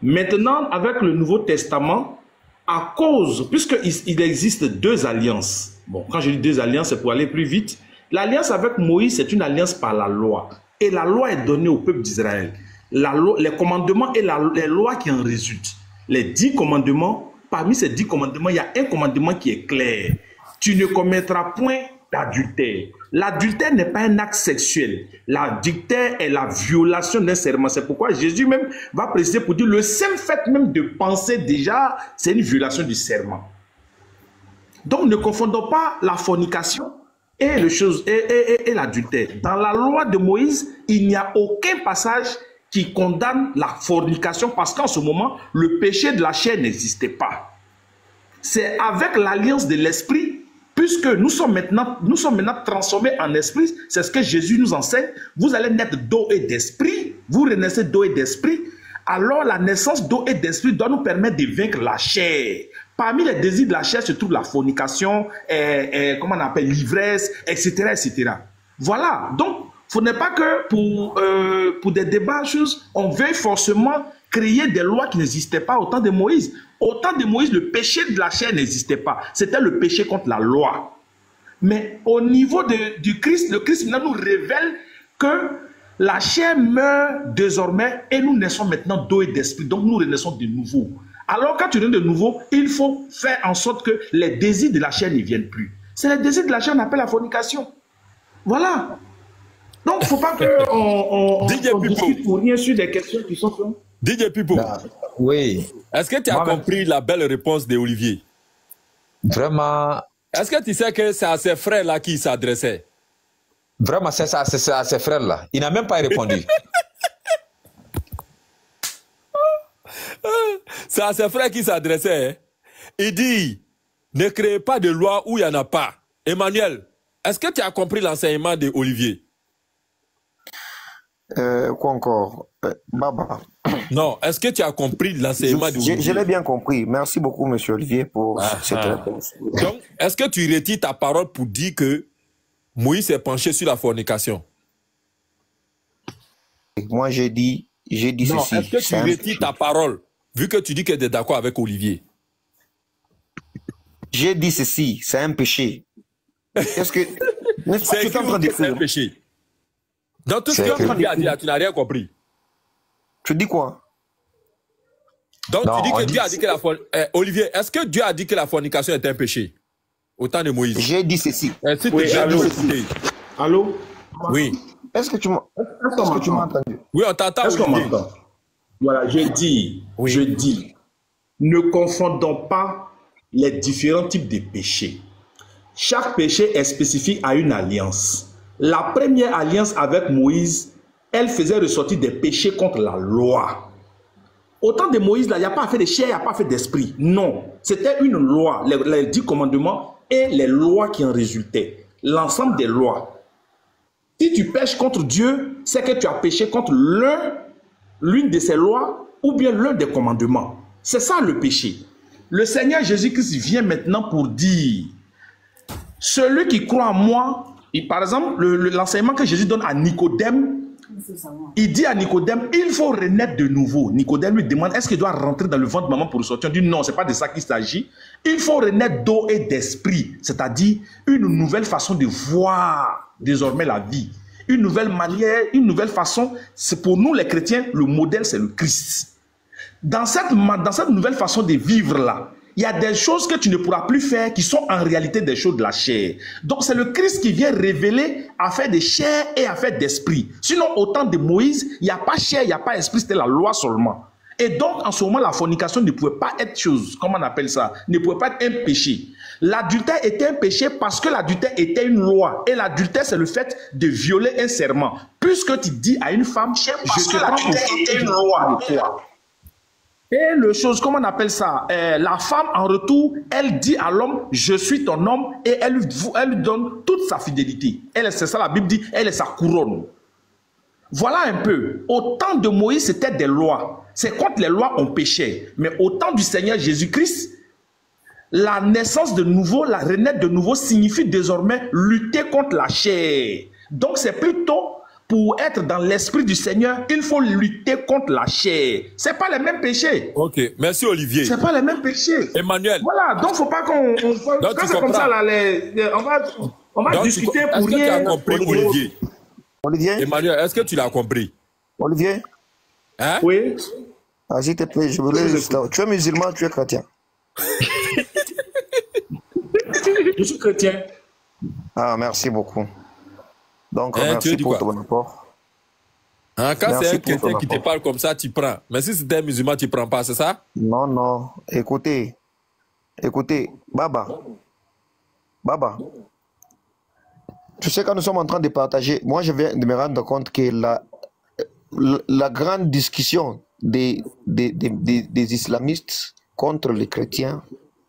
Maintenant, avec le Nouveau Testament, à cause, puisqu'il existe deux alliances. Bon, quand je dis deux alliances, c'est pour aller plus vite. L'alliance avec Moïse, c'est une alliance par la loi. Et la loi est donnée au peuple d'Israël. Les commandements et les lois qui en résultent. Les 10 commandements, parmi ces 10 commandements, il y a un commandement qui est clair. Tu ne commettras point d'adultère. L'adultère n'est pas un acte sexuel. L'adultère est la violation d'un serment. C'est pourquoi Jésus même va préciser pour dire le simple fait même de penser déjà, c'est une violation du serment. Donc ne confondons pas la fornication et l'adultère. Dans la loi de Moïse, il n'y a aucun passage qui condamne la fornication parce qu'en ce moment, le péché de la chair n'existait pas. C'est avec l'alliance de l'esprit, puisque nous sommes maintenant transformés en esprit, c'est ce que Jésus nous enseigne. Vous allez naître d'eau et d'esprit, vous renaissez d'eau et d'esprit. Alors la naissance d'eau et d'esprit doit nous permettre de vaincre la chair. Parmi les désirs de la chair se trouve la fornication, comment on appelle, l'ivresse, etc., etc. Voilà, donc il ne faut pas que pour des débats, on veuille forcément créer des lois qui n'existaient pas au temps de Moïse. Au temps de Moïse, le péché de la chair n'existait pas. C'était le péché contre la loi. Mais au niveau du Christ, le Christ maintenant nous révèle que la chair meurt désormais et nous naissons maintenant d'eau et d'esprit. Donc nous renaissons de nouveau. Alors, quand tu es né de nouveau, il faut faire en sorte que les désirs de la chair ne viennent plus. C'est les désirs de la chair qu'on appelle la fornication. Voilà. Donc, il ne faut pas qu'on discute pour rien sur des questions qui sont... DJ Pipo. Oui. Est-ce que tu as compris la belle réponse d'Olivier? Vraiment. Est-ce que tu sais que c'est à ses frères-là qui s'adressait? Vraiment, c'est ça, c'est à ses frères-là. Il n'a même pas répondu. C'est à ses frères qui s'adressait. Hein? Il dit, ne créez pas de loi où il n'y en a pas. Emmanuel, est-ce que tu as compris l'enseignement d'Olivier? Quoi encore Baba. Non, est-ce que tu as compris l'enseignement d'Olivier? Je l'ai bien compris. Merci beaucoup, monsieur Olivier, pour cette réponse. Donc, est-ce que tu retires ta parole pour dire que Moïse s'est penché sur la fornication? Moi, j'ai dit non, ceci. Est-ce que tu retires ta parole, vu que tu dis que tu es d'accord avec Olivier? J'ai dit ceci, c'est un péché. Est-ce que... C'est un péché. Dans tout ce que tu as dit, tu n'as rien compris. Tu dis quoi? Donc non, tu dis que Dieu a dit que la fornication... Olivier, est-ce que Dieu a dit que la fornication est un péché? Au temps de Moïse. J'ai dit ceci. Oui, allô? Allô? Oui. Est-ce que tu m'as entendu? Oui, on t'entend. Est-ce qu'on m'entend? Voilà, je dis, ne confondons pas les différents types de péchés. Chaque péché est spécifique à une alliance. La première alliance avec Moïse, elle faisait ressortir des péchés contre la loi. Au temps de Moïse, là, il n'y a pas fait de chair, il n'y a pas fait d'esprit. Non, c'était une loi, les 10 commandements et les lois qui en résultaient. L'ensemble des lois. Si tu pêches contre Dieu, c'est que tu as péché contre l'une de ses lois ou bien l'un des commandements. C'est ça le péché. Le Seigneur Jésus-Christ vient maintenant pour dire, celui qui croit en moi, par exemple, l'enseignement que Jésus donne à Nicodème, il dit à Nicodème, il faut renaître de nouveau. Nicodème lui demande, est-ce qu'il doit rentrer dans le ventre de maman pour ressortir? Il dit non, ce n'est pas de ça qu'il s'agit. Il faut renaître d'eau et d'esprit, c'est-à-dire une nouvelle façon de voir désormais la vie. Une nouvelle manière, une nouvelle façon. C'est pour nous les chrétiens, le modèle c'est le Christ. Dans cette nouvelle façon de vivre là, il y a des choses que tu ne pourras plus faire qui sont en réalité des choses de la chair. Donc c'est le Christ qui vient révéler affaire de chair et affaire d'esprit. Sinon au temps de Moïse, il n'y a pas chair, il n'y a pas esprit, c'était la loi seulement. Et donc en ce moment la fornication ne pouvait pas être chose, comment on appelle ça, ne pouvait pas être un péché. L'adultère était un péché parce que l'adultère était une loi. Et l'adultère c'est le fait de violer un serment. Puisque tu dis à une femme, je te prends pour femme, était une loi de toi. Et le chose, comment on appelle ça, la femme en retour, elle dit à l'homme, je suis ton homme, et elle lui donne toute sa fidélité. C'est ça la Bible dit, elle est sa couronne. Voilà un peu. Au temps de Moïse, c'était des lois. C'est quand les lois ont péché. Mais au temps du Seigneur Jésus-Christ, la naissance de nouveau, la renaître de nouveau signifie désormais lutter contre la chair. Donc c'est plutôt... Pour être dans l'esprit du Seigneur, il faut lutter contre la chair. Ce n'est pas les mêmes péchés. Ok, merci Olivier. Ce n'est pas les mêmes péchés. Emmanuel. Voilà, donc il ne faut pas qu'on... Quand c'est comme ça, là, on va discuter pour rien. Est-ce que tu as compris, Olivier? Olivier? Emmanuel, est-ce que tu l'as compris? Olivier? Hein? Oui. Ah, s'il te plaît, je voulais... Tu es musulman, tu es chrétien? Je suis chrétien. Ah, merci beaucoup. Donc, merci pour ton apport. Quand c'est un chrétien qui te parle comme ça, tu prends. Mais si c'est un musulman, tu ne prends pas, c'est ça? Non, non. Écoutez, Baba. Tu sais, quand nous sommes en train de partager, moi, je viens de me rendre compte que la grande discussion des islamistes contre les chrétiens,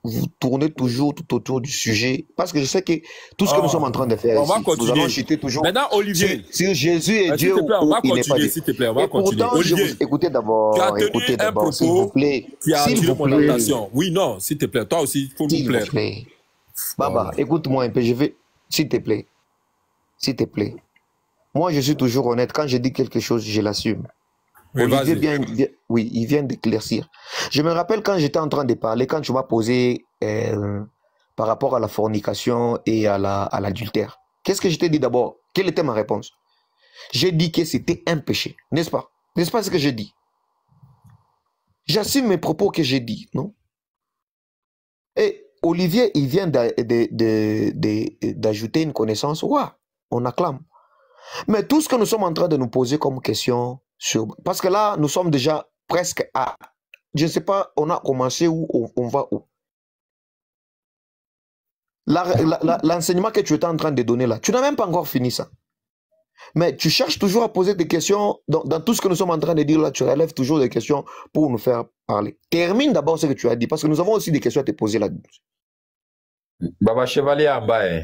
vous tournez toujours tout autour du sujet, parce que je sais que tout ce que nous sommes en train de faire ici, nous allons chuter toujours maintenant, Olivier, sur Jésus et Dieu, on va il n'est pas Dieu. S'il te plaît, on va continuer. Olivier, écoutez d'abord, s'il vous plaît. Qui a attiré mon attention. Oui, non, s'il te plaît, toi aussi, il faut nous plaire. Baba, écoute-moi un peu, s'il te plaît. S'il te plaît. Moi, je suis toujours honnête. Quand je dis quelque chose, je l'assume. Olivier, il vient d'éclaircir. Je me rappelle quand j'étais en train de parler, quand tu m'as posé par rapport à la fornication et à l'adultère. Qu'est-ce que je t'ai dit d'abord? Quelle était ma réponse? J'ai dit que c'était un péché, n'est-ce pas? N'est-ce pas ce que j'ai dit? J'assume mes propos que j'ai dit, non? Et Olivier, il vient d'ajouter une connaissance. Ouais, on acclame. Mais tout ce que nous sommes en train de nous poser comme question, parce que là, nous sommes déjà presque à... Je ne sais pas, on a commencé où, on va où. L'enseignement que tu étais en train de donner là, tu n'as même pas encore fini ça. Mais tu cherches toujours à poser des questions. Dans tout ce que nous sommes en train de dire là, tu relèves toujours des questions pour nous faire parler. Termine d'abord ce que tu as dit, parce que nous avons aussi des questions à te poser là. Baba Chevalier en bas. Hein.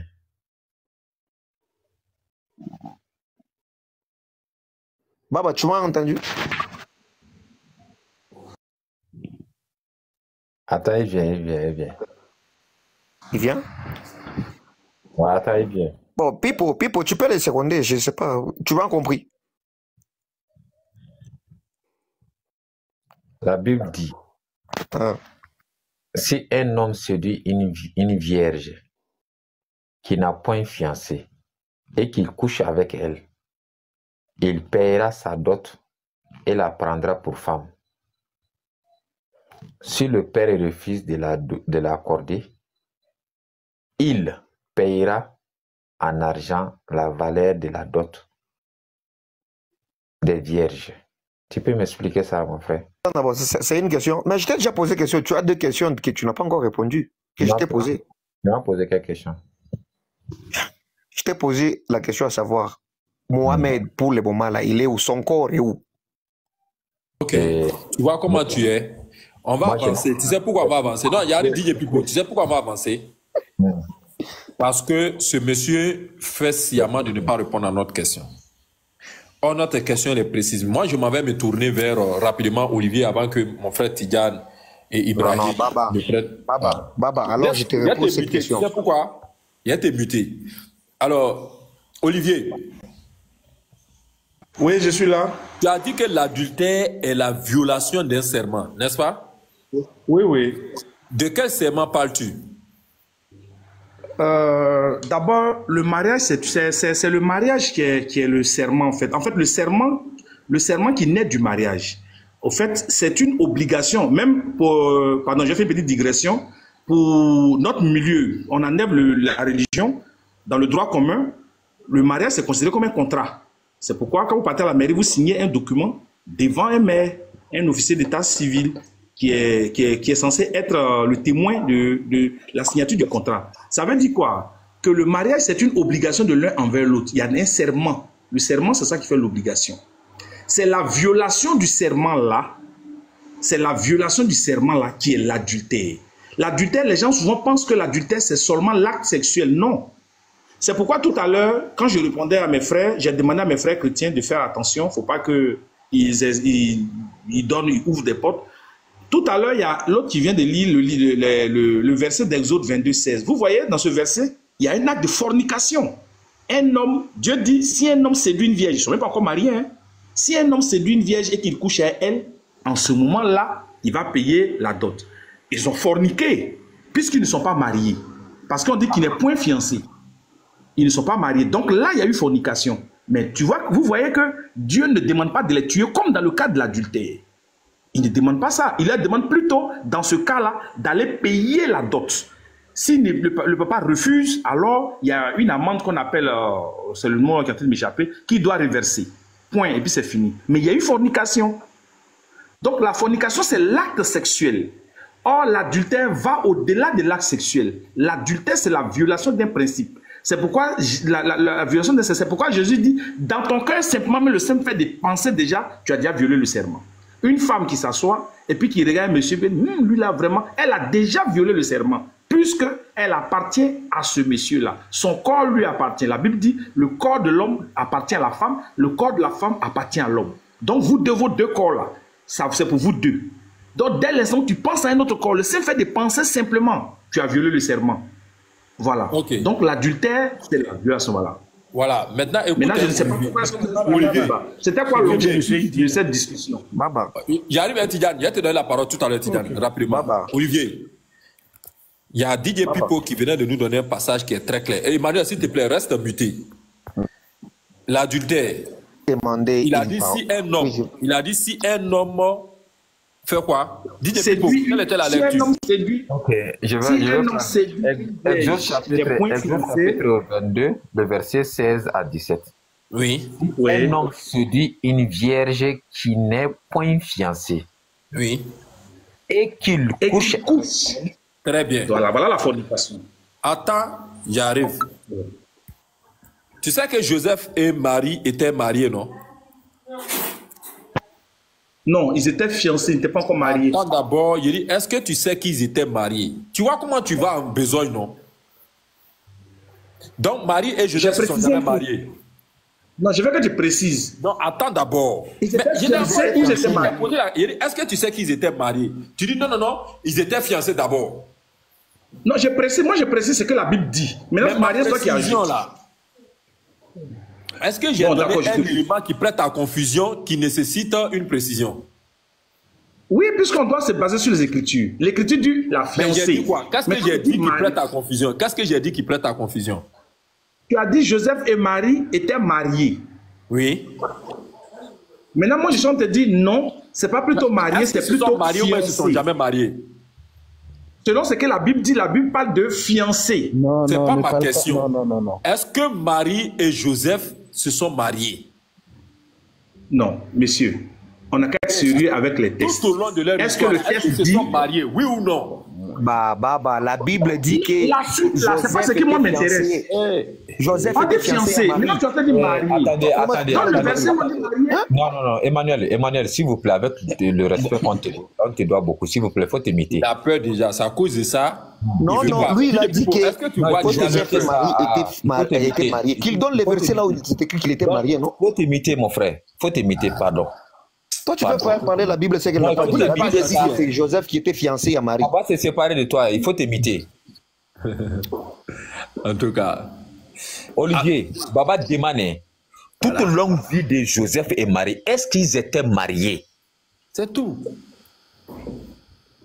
Baba, tu m'as entendu? Attends, il vient. Il vient? Ouais, attends, il vient. Bon, Pipo, tu peux les seconder, je ne sais pas. Tu m'as compris? La Bible dit, si un homme séduit une vierge qui n'a point fiancé et qu'il couche avec elle, il paiera sa dot et la prendra pour femme. Si le père refuse de l'accorder, il paiera en argent la valeur de la dot des vierges. Tu peux m'expliquer ça, mon frère? C'est une question. Mais je t'ai déjà posé une question. Tu as deux questions que tu n'as pas encore répondu. Que je t'ai posé. Tu m'as posé quelle question? Je t'ai posé la question à savoir, Mohamed, pour le moment là, il est où? Son corps est où? Ok. Tu vois comment tu es? On va avancer. Tu sais pourquoi on va avancer? Non, il y a DJ Pipo. Tu sais pourquoi on va avancer? Parce que ce monsieur fait sciemment de ne pas répondre à notre question. Or, notre question est précise. Moi, je m'en vais me tourner vers rapidement Olivier avant que mon frère Tidjane et Ibrahim me prêtent. Baba, alors je te réponds cette question. Tu sais pourquoi? Il a été muté. Alors, Olivier. Oui, je suis là. Tu as dit que l'adultère est la violation d'un serment, n'est-ce pas? Oui. De quel serment parles-tu? D'abord, le mariage, c'est le mariage qui est le serment, en fait. En fait, le serment qui naît du mariage. Au fait, c'est une obligation, même pour... Pardon, j'ai fait une petite digression. Pour notre milieu, on enlève la religion. Dans le droit commun, le mariage, c'est considéré comme un contrat. C'est pourquoi, quand vous partez à la mairie, vous signez un document devant un maire, un officier d'état civil, qui est censé être le témoin de la signature du contrat. Ça veut dire quoi? Que le mariage, c'est une obligation de l'un envers l'autre. Il y a un serment. Le serment, c'est ça qui fait l'obligation. C'est la violation du serment-là. C'est la violation du serment-là qui est l'adultère. L'adultère, les gens souvent pensent que l'adultère, c'est seulement l'acte sexuel. Non. C'est pourquoi tout à l'heure, quand je répondais à mes frères, j'ai demandé à mes frères chrétiens de faire attention. Il ne faut pas qu'ils ouvrent des portes. Tout à l'heure, il y a l'autre qui vient de lire le verset d'Exode 22, 16. Vous voyez, dans ce verset, il y a un acte de fornication. Un homme, Dieu dit, si un homme séduit une vierge, ils ne sont même pas encore mariés, hein. Si un homme séduit une vierge et qu'il couche avec elle, en ce moment-là, il va payer la dot. Ils ont forniqué, puisqu'ils ne sont pas mariés. Parce qu'on dit qu'il n'est point fiancé. Ils ne sont pas mariés. Donc là, il y a eu fornication. Mais tu vois, vous voyez que Dieu ne demande pas de les tuer comme dans le cas de l'adultère. Il ne demande pas ça. Il leur demande plutôt, dans ce cas-là, d'aller payer la dot. Si le papa refuse, alors il y a une amende qu'on appelle, c'est le mot qui est en train de m'échapper, qui doit reverser. Point. Et puis c'est fini. Mais il y a eu fornication. Donc la fornication, c'est l'acte sexuel. Or, l'adultère va au-delà de l'acte sexuel. L'adultère, c'est la violation d'un principe. C'est pourquoi la violation de c'est pourquoi Jésus dit, dans ton cœur, simplement, mais le simple fait de penser déjà, tu as déjà violé le serment. Une femme qui s'assoit et puis qui regarde monsieur, lui là vraiment, elle a déjà violé le serment, puisqu'elle appartient à ce monsieur-là. Son corps lui appartient. La Bible dit, le corps de l'homme appartient à la femme, le corps de la femme appartient à l'homme. Donc vous, de vos deux corps-là, c'est pour vous deux. Donc dès l'instant que tu penses à un autre corps, le simple fait de penser simplement, tu as violé le serment. Voilà. Okay. Donc l'adultère, c'est la violation, voilà. Voilà, maintenant, écoutez, je ne sais pas pourquoi c'était quoi l'objectif de cette discussion. Baba. J'arrive à Tidjane, je vais te donner la parole tout à l'heure, Tidjane, rapidement. Baba. Olivier, il y a DJ Pipo qui venait de nous donner un passage qui est très clair. Et Emmanuel, s'il te plaît, reste muté. L'adultère, il a dit si un homme Faire quoi? Dites Séduit. quelle était la Si un lecture? homme séduit, Ok, je si vais un homme prendre séduit Exode des points Exode fiancés, chapitre 22, le verset 16 à 17. Oui. Un homme séduit une vierge qui n'est point fiancée Oui. et qu'il et couche. qui couche. Très bien. Voilà la fornication. Attends, j'arrive. Tu sais que Joseph et Marie étaient mariés, non? Non, ils étaient fiancés, ils n'étaient pas encore mariés. Attends d'abord, il dit, est-ce que tu sais qu'ils étaient mariés? Tu vois comment tu vas en besogne, non? Donc Marie et Joseph ne sont jamais mariés. Non, je veux que tu précises. Non, attends d'abord. Ils étaient fiancés ou ils étaient mariés? Est-ce que tu sais qu'ils étaient mariés? Tu dis non, non, non, ils étaient fiancés d'abord. Non, je précise ce que la Bible dit. Maintenant, marié, c'est toi qui ajoutes. Là. Est-ce que j'ai donné un élément qui prête à confusion, qui nécessite une précision? Oui, puisqu'on doit se baser sur les Écritures. L'Écriture dit la fiancée. J'ai dit quoi? Qu'est-ce que j'ai dit qui prête à confusion? Qu'est-ce que j'ai dit qui prête à confusion? Tu as dit Joseph et Marie étaient mariés. Oui. Maintenant, moi, je suis en train de te dire non, c'est pas plutôt marié, c'est plutôt mariés ou ils ne se sont jamais mariés? Selon ce que la Bible dit, la Bible parle de fiancés. Non, c'est pas ma question. Non. Est-ce que Marie et Joseph se sont mariés? Non, messieurs. On n'a qu'à être sérieux avec les textes. Tout au long de leur histoire, est-ce qu'ils se sont mariés, oui ou non? La Bible dit que. La suite, là, c'est pas ce qui moi m'intéresse. Joseph était fiancé. Maintenant, tu as dit marié. Attendez. Non, Emmanuel, s'il vous plaît, avec le respect qu'on te doit beaucoup, s'il vous plaît, il faut t'imiter. La peur déjà, c'est à cause de ça. Non, lui, il a dit que Joseph et Marie étaient mariés. Qu'il donne les versets là où il est écrit qu'il était marié, non? Il faut t'imiter, mon frère. Il faut t'imiter, pardon. Toi, tu veux faire parler la Bible, c'est qu'elle n'a pas dit. La Bible dit que c'est Joseph qui était fiancé à Marie. On va se séparer de toi, il faut t'imiter. En tout cas. Olivier, Baba demande, toute longue vie de Joseph et Marie, est-ce qu'ils étaient mariés? C'est tout.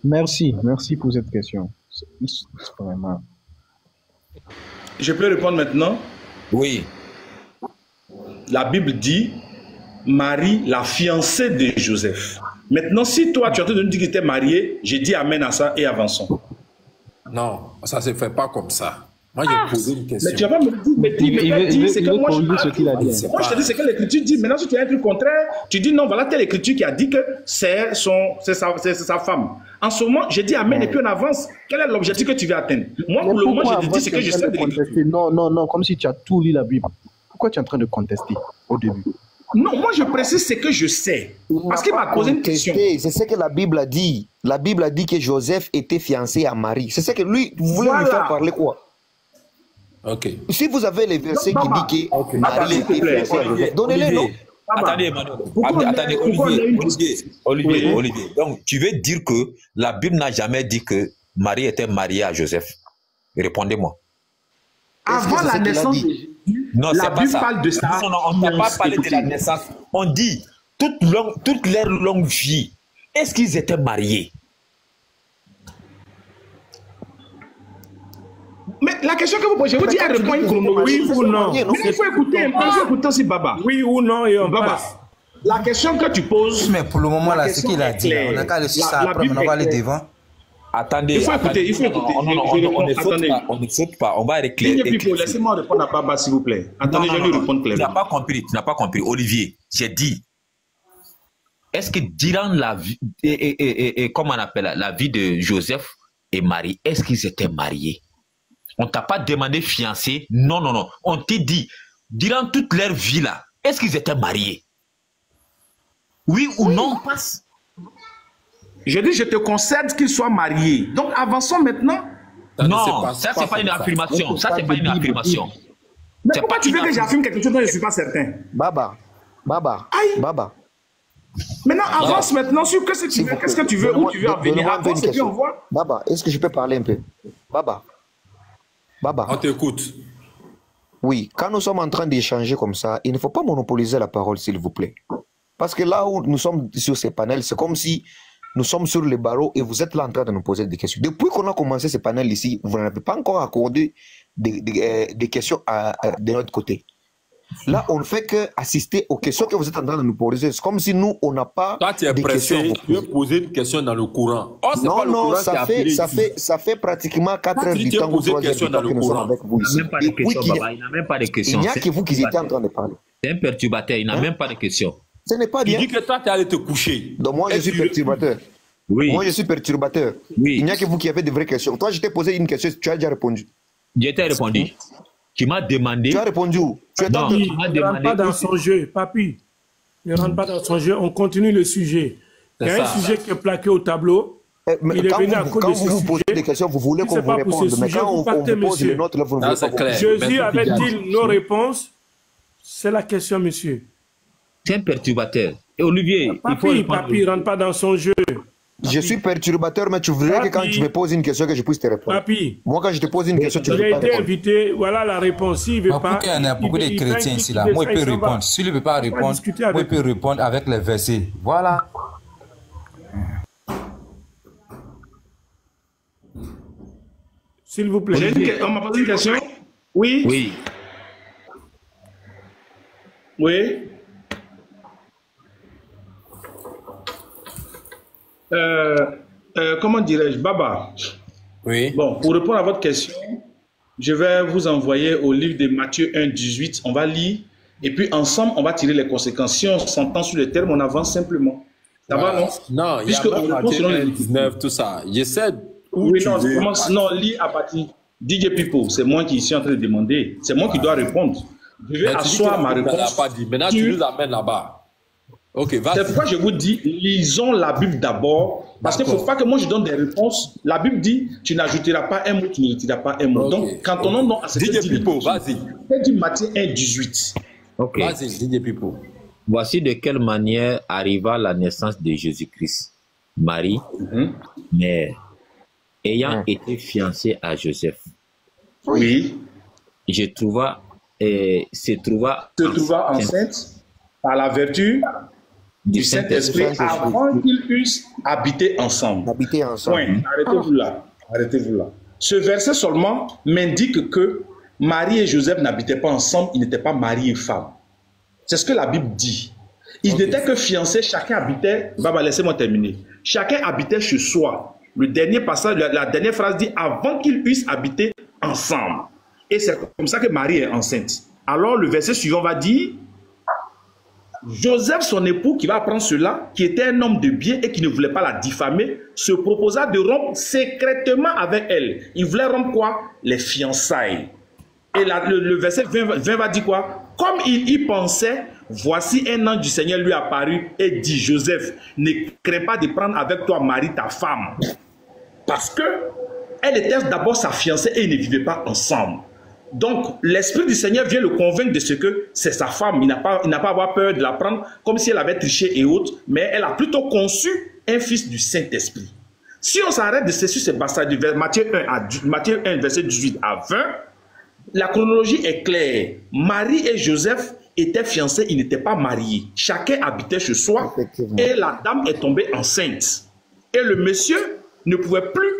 Merci pour cette question. C'est vraiment... Je peux répondre maintenant? Oui. La Bible dit Marie, la fiancée de Joseph. Maintenant, si toi, tu as entendu dire qu'il était marié, j'ai dit amen à ça et avançons. Non, ça ne se fait pas comme ça. Moi, j'ai posé une question. Mais tu vas pas me dire, c'est que moi, ce qu'il a dit. Moi, je te dis, c'est que l'Écriture dit. Maintenant, si tu as un truc contraire, tu dis non, voilà telle Écriture qui a dit que c'est sa femme. En ce moment, j'ai dit amen et puis on avance. Quel est l'objectif que tu veux atteindre? Moi, pour le moment, je te dis, c'est que je sais de l'Écriture. Non, comme si tu as tout lu la Bible. Pourquoi tu es en train de contester au début? Non, moi, je précise ce que je sais. Parce qu'il m'a posé une question. C'est ce que la Bible a dit. La Bible a dit que Joseph était fiancé à Marie. C'est ce que lui, vous voulez lui faire parler quoi? Ok. Si vous avez les versets qui disent que Marie était fiancée à Joseph, donnez-les, non? Attendez, Emmanuel. Attendez, Olivier. Donc, tu veux dire que la Bible n'a jamais dit que Marie était mariée à Joseph? Répondez-moi. Avant la naissance de Jésus, la Bible parle de ça. Non, on n'a pas parlé de la naissance. On dit toute leur longue vie. Est-ce qu'ils étaient mariés? Mais la question que vous posez, je vous dis, elle répond une chronologie. Oui ou non? Mais il faut écouter un peu, il faut écouter aussi Baba. Oui ou non, et on Baba, passe. la question que tu poses. Mais pour le moment, là, ce qu'il a dit, on n'a qu'à aller sur ça, après, on va aller devant. Attendez, il faut écouter. On ne saute pas, on va éclairer. Laissez-moi répondre à Baba, s'il vous plaît. Attendez, je vais lui répondre clairement. Tu n'as pas compris. Olivier, j'ai dit, est-ce que durant la vie, comment on appelle la vie de Joseph et Marie, est-ce qu'ils étaient mariés? On t'a pas demandé fiancé. Non. On t'a dit, durant toute leur vie là, est-ce qu'ils étaient mariés? Oui ou non, passe. Je dis, je te concède qu'ils soient mariés. Donc, avançons maintenant. Non, ça, c'est pas une affirmation. Ça, c'est pas une affirmation. Mais pourquoi tu veux que j'affirme quelque chose dont je ne suis pas certain? Baba. Maintenant, avance maintenant sur qu'est-ce que tu veux, où tu veux en venir. Avance et puis on voit. Baba, est-ce que je peux parler un peu? Baba. On t'écoute. Oui, quand nous sommes en train d'échanger comme ça, il ne faut pas monopoliser la parole, s'il vous plaît. Parce que là où nous sommes sur ces panels, c'est comme si nous sommes sur les barreaux et vous êtes là en train de nous poser des questions. Depuis qu'on a commencé ce panel ici, vous n'avez pas encore accordé des questions de notre côté. Là, on ne fait qu'assister aux questions que vous êtes en train de nous poser. C'est comme si nous, on n'a pas de questions. Tu veux poser une question dans le courant. Oh, non, non, ça fait pratiquement 4 heures du temps ou 3 heures du temps que nous sommes avec vous ici. Il n'a même pas de questions. Il n'y a que vous qui étiez en train de parler. C'est un perturbateur, il n'a même pas de questions. Ce n'est pas bien. Tu dis que toi, tu es allé te coucher. Donc moi, je suis perturbateur. Oui. Moi, je suis perturbateur. Oui. Il n'y a que vous qui avez de vraies questions. Toi, je t'ai posé une question, tu as déjà répondu. Je t'ai répondu. Tu m'as demandé. Tu as répondu où? Non, il ne rentre pas dans son jeu, papi. Il ne rentre pas dans son jeu. On continue le sujet. Il y a un sujet qui est plaqué au tableau. Il est venu à cause de ce vous posez des questions, vous voulez qu'on vous réponde. Mais quand on vous pose les nôtres, là, vous ne voulez pas. Jésus avait-il nos réponses? C'est la question, monsieur. C'est un perturbateur. Et Olivier, papi ne rentre pas dans son jeu. Je suis perturbateur, mais tu voudrais que quand tu me poses une question, que je puisse te répondre. Papi. Moi, quand je te pose une question, tu ne veux pas répondre. Il a été invité, voilà la réponse. S'il ne veut pas... Il y a beaucoup de chrétiens ici, là. Moi, il peut répondre. S'il ne peut pas répondre, moi, il peut répondre avec les versets. Voilà. S'il vous plaît. On m'a posé une question? Oui? Oui. Oui? Comment dirais-je, Baba? Oui. Bon, pour répondre à votre question, je vais vous envoyer au livre de Matthieu 1, 18. On va lire et puis ensemble, on va tirer les conséquences. Si on s'entend sur le terme, on avance simplement. Ça va, non? Non, il y a Matthieu 1, 19, tout ça. J'essaie où oui, tu non, veux. Non, lis à partir. DJ Pipo, c'est moi qui suis en train de demander. C'est moi qui dois répondre. Je vais asseoir ma réponse. Pas dit. Maintenant, tu nous amènes là-bas. Ok, vas-y. C'est pourquoi je vous dis, lisons la Bible d'abord. Parce qu'il ne faut pas que moi je donne des réponses. La Bible dit, tu n'ajouteras pas un mot, tu ne retireras pas un mot. Okay. Donc, quand on en a DJ Pipo, vas-y. C'est dit Matthieu 1, 18. Ok. Vas-y, DJ Pipo. Voici de quelle manière arriva la naissance de Jésus-Christ. Marie, mère, ayant été fiancée à Joseph. Oui. Se trouva enceinte par la vertu du Saint-Esprit avant qu'ils puissent habiter ensemble. Point. Arrêtez-vous là. Arrêtez-vous là. Ce verset seulement m'indique que Marie et Joseph n'habitaient pas ensemble, ils n'étaient pas mari et femme. C'est ce que la Bible dit. Ils n'étaient que fiancés, chacun habitait. Baba, laissez-moi terminer. Chacun habitait chez soi. Le dernier passage, la dernière phrase dit avant qu'ils puissent habiter ensemble. Et c'est comme ça que Marie est enceinte. Alors le verset suivant va dire Joseph, son époux, qui va apprendre cela, qui était un homme de bien et qui ne voulait pas la diffamer, se proposa de rompre secrètement avec elle. Il voulait rompre quoi? Les fiançailles. Et là, le verset 20 va dire quoi? Comme il y pensait, voici un ange du Seigneur lui apparut et dit, Joseph, ne crains pas de prendre avec toi Marie, ta femme. Parce que elle était d'abord sa fiancée et ils ne vivaient pas ensemble. Donc, l'Esprit du Seigneur vient le convaincre de ce que c'est sa femme. Il n'a pas à avoir peur de la prendre comme si elle avait triché et autres, mais elle a plutôt conçu un fils du Saint-Esprit. Si on s'arrête de sur ces passages de Matthieu 1, verset 18 à 20, la chronologie est claire. Marie et Joseph étaient fiancés, ils n'étaient pas mariés. Chacun habitait chez soi et la dame est tombée enceinte. Et le monsieur ne pouvait plus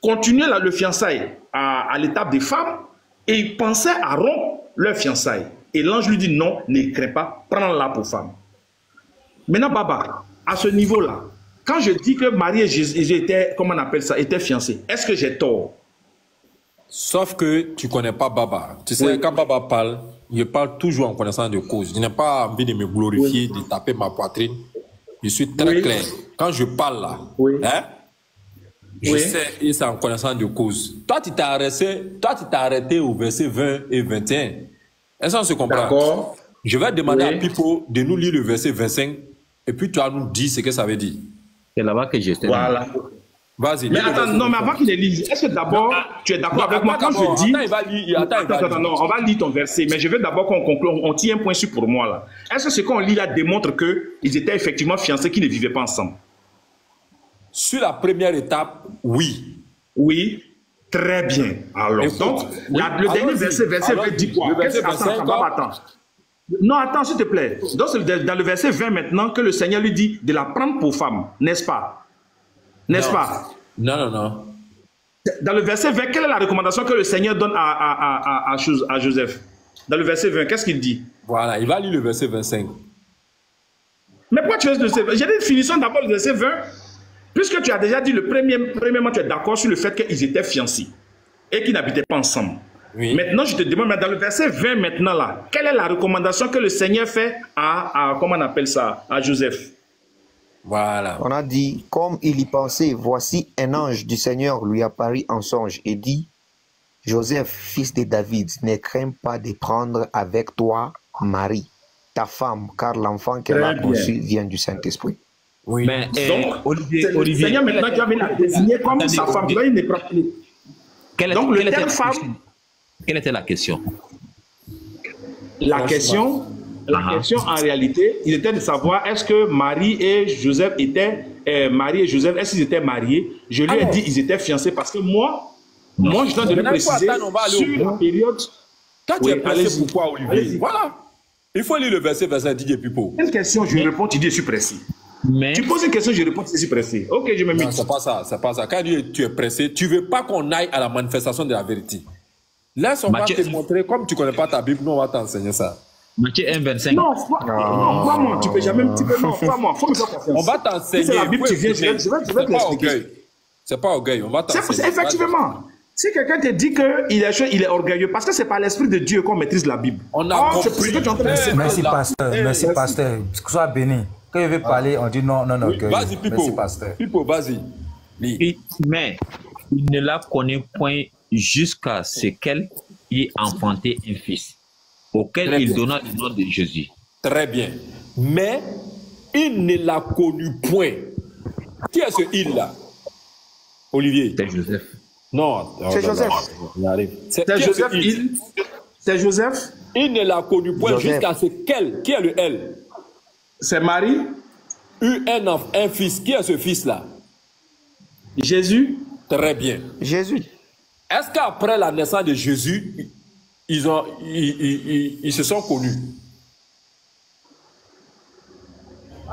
continuer le fiançailles à l'étape des femmes. Et il pensait à rompre leur fiançailles. Et l'ange lui dit non, ne crains pas, prends-la pour femme. Maintenant, Baba, à ce niveau-là, quand je dis que Marie et Jésus étaient, comment on appelle ça, étaient fiancés, est-ce que j'ai tort? Sauf que tu ne connais pas Baba. Tu sais, quand Baba parle, il parle toujours en connaissance de cause. Je n'ai pas envie de me glorifier, de taper ma poitrine. Je suis très clair. Quand je parle là, je sais, et c'est en connaissance de cause. Toi, tu t'es arrêté au verset 20 et 21. Est-ce qu'on se comprend? D'accord. Je vais demander à Pipo de nous lire le verset 25 et puis tu vas nous dire ce que ça veut dire. C'est là-bas que je sais. Voilà. Vas-y. Mais attends, non, mais avant qu'il les lise, est-ce que d'abord, tu es d'accord avec moi quand je dis... Attends, non, on va lire ton verset, mais je veux d'abord qu'on conclue, on tient un point sur pour moi là. Est-ce que ce qu'on lit là démontre qu'ils étaient effectivement fiancés, qu'ils ne vivaient pas ensemble? Sur la première étape, oui. Oui, très bien. Alors, donc, le dernier verset veut dire quoi? Attends. Non, attends, s'il te plaît. Donc, c'est dans le verset 20 maintenant que le Seigneur lui dit de la prendre pour femme, n'est-ce pas? N'est-ce pas? Non. Dans le verset 20, quelle est la recommandation que le Seigneur donne à Joseph? Dans le verset 20, qu'est-ce qu'il dit? Voilà, il va lire le verset 25. Mais pourquoi tu veux le verset 20? J'ai dit, finissons d'abord le verset 20. Puisque tu as déjà dit, premièrement, tu es d'accord sur le fait qu'ils étaient fiancés et qu'ils n'habitaient pas ensemble. Oui. Maintenant, je te demande, dans le verset 20 maintenant là, quelle est la recommandation que le Seigneur fait à comment on appelle ça, à Joseph? Voilà. On a dit, comme il y pensait, voici un ange du Seigneur lui apparut en songe et dit, Joseph, fils de David, ne crains pas de prendre avec toi Marie, ta femme, car l'enfant qu'elle a conçu vient du Saint-Esprit. Oui. Mais, donc, Olivier, le Seigneur maintenant qui avait la désigner comme sa femme, il n'est pas plus. Donc, le terme femme. Quelle était la question? La question en réalité, il était de savoir est-ce que Marie et Joseph étaient est-ce qu'ils étaient mariés? Je lui ai dit ils étaient fiancés parce que moi je dois le préciser sur la période. Quand tu es pressé, pourquoi, Olivier? Voilà. Il faut lire le verset DJ Pipo. Une question, je réponds, tu dis je suis pressé. Mais... Tu poses une question, je réponds, je suis pressé. Ok, je me mets. C'est pas ça, c'est pas ça. Quand tu es pressé, tu veux pas qu'on aille à la manifestation de la vérité. Laisse, on va te montrer, comme tu connais pas ta Bible, nous on va t'enseigner ça. Matthieu 1, 25. Non, moi, tu peux jamais un petit peu. Non, moi, faut me faire confiance. On va t'enseigner. Si c'est la Bible, tu viens, je vais te l'expliquer. C'est pas orgueil, on va t'enseigner. Effectivement. Si quelqu'un te dit qu'il est orgueilleux, parce que c'est par l'Esprit de Dieu qu'on maîtrise la Bible. On a compris. Merci, pasteur. Merci, pasteur. Sois béni. Quand il veut parler, on dit non. Vas-y, Pipo. Pipo, vas-y. Mais il ne la connaît point jusqu'à ce qu'elle ait enfanté un fils, auquel il donna le nom de Jésus. Très bien. Mais il ne l'a connu point. Qui est ce il-là? Olivier. C'est Joseph. Non. C'est Joseph. C'est Joseph. C'est Joseph. Il ne l'a connu point jusqu'à ce qu'elle. Qui est le elle? C'est Marie. Eu un fils. Qui est ce fils-là? Jésus. Très bien. Jésus. Est-ce qu'après la naissance de Jésus, ils se sont connus?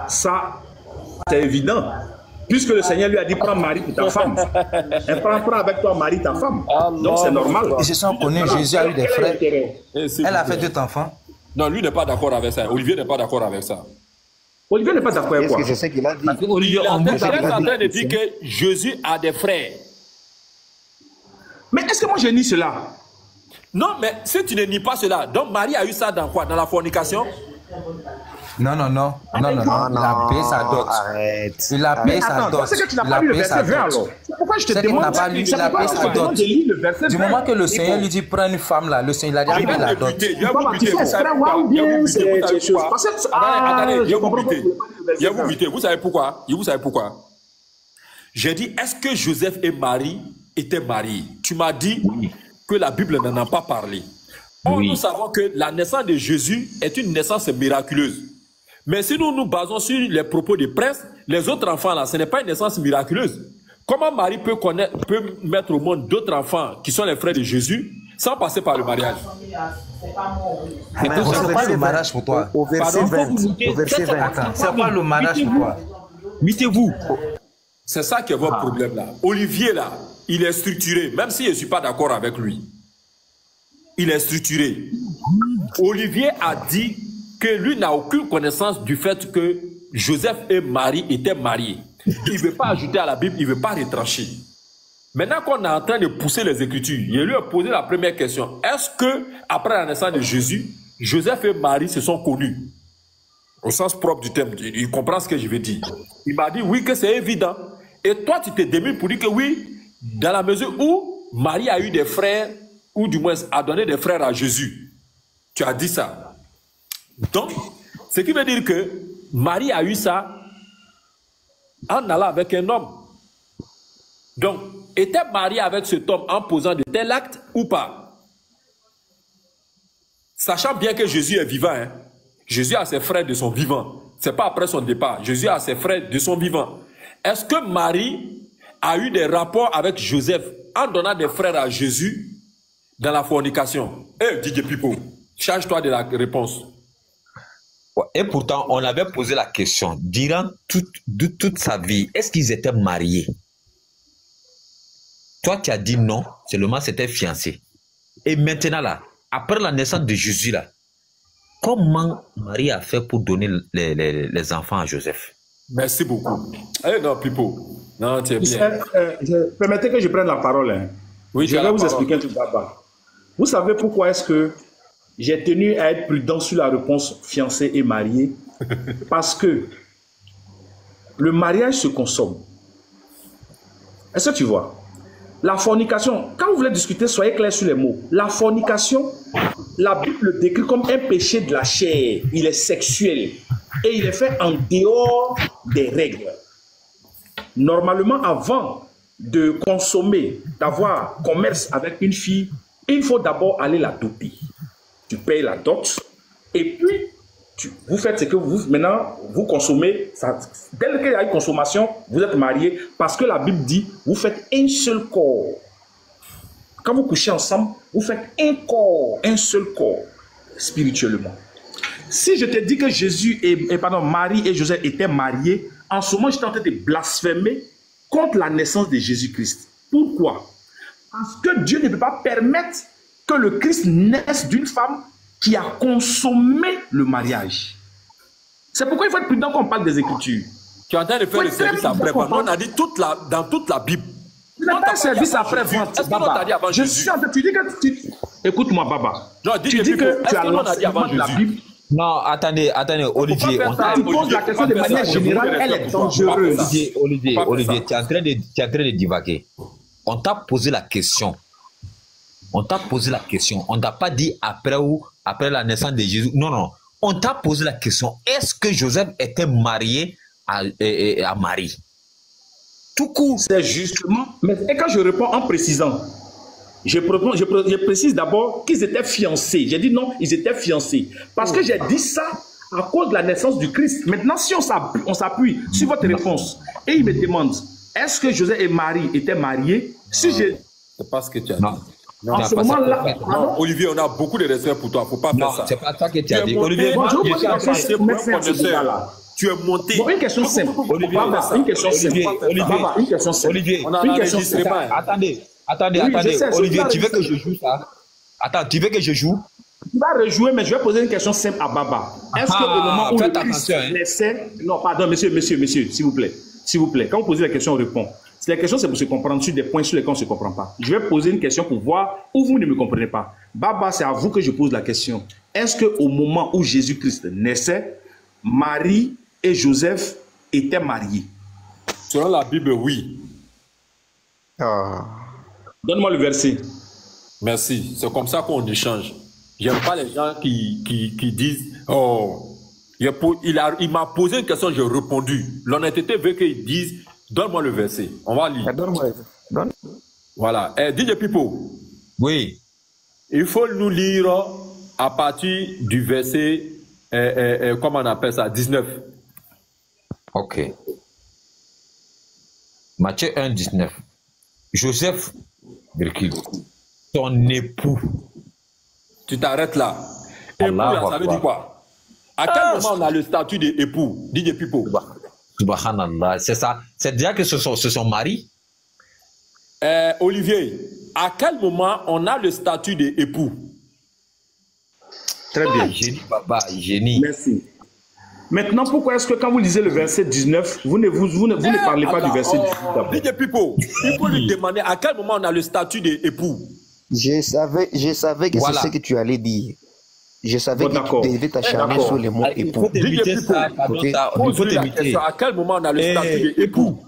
Ça, c'est évident. Puisque le Seigneur lui a dit, prends Marie pour ta femme. Elle prend avec toi Marie, ta femme. Donc c'est normal. Ils se sont connus, Jésus a eu des frères. Elle a fait 2 enfants. Non, lui n'est pas d'accord avec ça. Olivier n'est pas d'accord avec ça. Olivier n'est pas d'accord avec quoi? Est-ce que c'est ce qu'il a dit? Olivier, on est en train de dire que Jésus a des frères. Mais est-ce que moi je nie cela? Non, mais si tu ne nies pas cela, donc Marie a eu ça dans quoi? Dans la fornication? Non. Il a payé sa dot. Arrête. Il a payé sa dot. C'est que tu n'as pas lu le verset 20 alors. Pourquoi je te demande? Il n'a pas lu, il a payé sa dot. Du moment que le Seigneur lui dit prends une femme là, le Seigneur il a déjà payé la dot. Il vous savez pourquoi? J'ai dit, est-ce que Joseph et Marie étaient mariés? Tu m'as dit que la Bible n'en a pas parlé. Or, nous savons que la naissance de Jésus est une naissance miraculeuse. Mais si nous nous basons sur les propos des princes, les autres enfants là, ce n'est pas une naissance miraculeuse. Comment Marie peut mettre au monde d'autres enfants qui sont les frères de Jésus sans passer par le mariage? C'est pas le mariage pour toi. Au verset 20. C'est pas le mariage pour toi. Mettez-vous. C'est ça qui est votre problème là. Olivier là, il est structuré, même si je ne suis pas d'accord avec lui. Il est structuré. Olivier a dit que lui n'a aucune connaissance du fait que Joseph et Marie étaient mariés. Il ne veut pas ajouter à la Bible, il ne veut pas retrancher. Maintenant qu'on est en train de pousser les Écritures, il lui a posé la première question. Est-ce que après la naissance de Jésus, Joseph et Marie se sont connus? Au sens propre du terme, il comprend ce que je veux dire. Il m'a dit oui, que c'est évident. Et toi, tu te démènes pour dire que oui, dans la mesure où Marie a eu des frères, ou du moins a donné des frères à Jésus. Tu as dit ça. Donc, ce qui veut dire que Marie a eu ça en allant avec un homme. Donc, était Marie avec cet homme en posant de tels actes ou pas? Sachant bien que Jésus est vivant, hein? Jésus a ses frères de son vivant. Ce n'est pas après son départ. Jésus a ses frères de son vivant. Est-ce que Marie a eu des rapports avec Joseph en donnant des frères à Jésus dans la fornication? DJ Pipo, charge-toi de la réponse. Et pourtant, on avait posé la question, durant toute sa vie, est-ce qu'ils étaient mariés? Toi, tu as dit non, seulement c'était fiancé. Et maintenant là, après la naissance de Jésus, là, comment Marie a fait pour donner les enfants à Joseph? Merci beaucoup. Eh non, Pipo. Non, tu es bien. Permettez que je prenne la parole. Hein. Oui, je vais vous expliquer un truc d'abord. Vous savez pourquoi est-ce que j'ai tenu à être prudent sur la réponse fiancé et marié? Parce que le mariage se consomme. Est-ce que tu vois? La fornication, quand vous voulez discuter, soyez clair sur les mots. La fornication, la Bible le décrit comme un péché de la chair. Il est sexuel et il est fait en dehors des règles. Normalement, avant de consommer, d'avoir commerce avec une fille, il faut d'abord aller la doter. Tu payes la dot et puis vous faites ce que maintenant vous consommez. Ça, dès qu'il y a une consommation, vous êtes mariés parce que la Bible dit vous faites un seul corps. Quand vous couchez ensemble, vous faites un corps, un seul corps spirituellement. Si je te dis que Marie et Joseph étaient mariés, en ce moment j'étais en train de blasphémer contre la naissance de Jésus-Christ. Pourquoi? Parce que Dieu ne peut pas permettre que le Christ naisse d'une femme qui a consommé le mariage. C'est pourquoi il faut être prudent quand on parle des Écritures. Tu es en train de faire le service après-vente. On a dit dans toute la Bible. Tu n'as pas un service après-vente, Baba. Je suis en train de dire que écoute-moi, Baba. Non, tu dis que tu as l'enseignement de la Bible. Non, attendez, Olivier. Tu poses la question de manière générale, elle est dangereuse. Olivier, tu es en train de divaguer. On t'a posé la question. On t'a pas dit après la naissance de Jésus. Non. On t'a posé la question. Est-ce que Joseph était marié à Marie? Tout court. C'est justement. Mais et quand je réponds en précisant, je précise d'abord qu'ils étaient fiancés. J'ai dit non, ils étaient fiancés. Parce que j'ai dit ça à cause de la naissance du Christ. Maintenant, si on s'appuie sur votre réponse et il me demande, est-ce que Joseph et Marie étaient mariés? Si j'ai... C'est pas ce que tu as dit. Non, en ce moment-là, Olivier, on a beaucoup de respect pour toi. Faut pas faire ça. C'est pas ça que tu as dit. Olivier, tu es monté. Bon, une question simple. Olivier, une question simple. Olivier, Attendez. Olivier, tu veux que je joue ça? Attends, tu veux que je joue? Tu vas rejouer, mais je vais poser une question simple à Baba. Est-ce que au moment où le Christ naissait... Non, pardon, monsieur, s'il vous plaît. Quand vous posez la question, on répond. Si la question, c'est pour se comprendre sur des points sur lesquels on ne se comprend pas. Je vais poser une question pour voir où vous ne me comprenez pas. Baba, c'est à vous que je pose la question. Est-ce qu'au moment où Jésus-Christ naissait, Marie et Joseph étaient mariés? Selon la Bible, oui. Donne-moi le verset. Merci. C'est comme ça qu'on échange. J'aime pas les gens qui disent « Oh, il m'a posé une question, j'ai répondu. » L'honnêteté veut qu'ils disent « Donne-moi le verset. » On va lire. Donne. Voilà. DJ Pipo. Oui. Il faut nous lire à partir du verset, comment on appelle ça, 19. Ok. Matthieu 1, 19. Joseph, son époux. Tu t'arrêtes là. Époux, là, ça veut dire quoi? À quel moment on a le statut d'époux? DJ Pipo. Subhanallah, c'est ça. C'est déjà que ce sont maris. Olivier, à quel moment on a le statut d'époux? Très bien. Génie, Baba, génie. Merci. Maintenant, pourquoi est-ce que quand vous lisez le verset 19, vous ne parlez pas du verset 18 DJ Pipo, il faut lui demander à quel moment on a le statut d'époux. Je savais que c'est ce que tu allais dire. Je savais que tu devais t'acharner sur les mots époux. À quel moment on a le statut d'époux?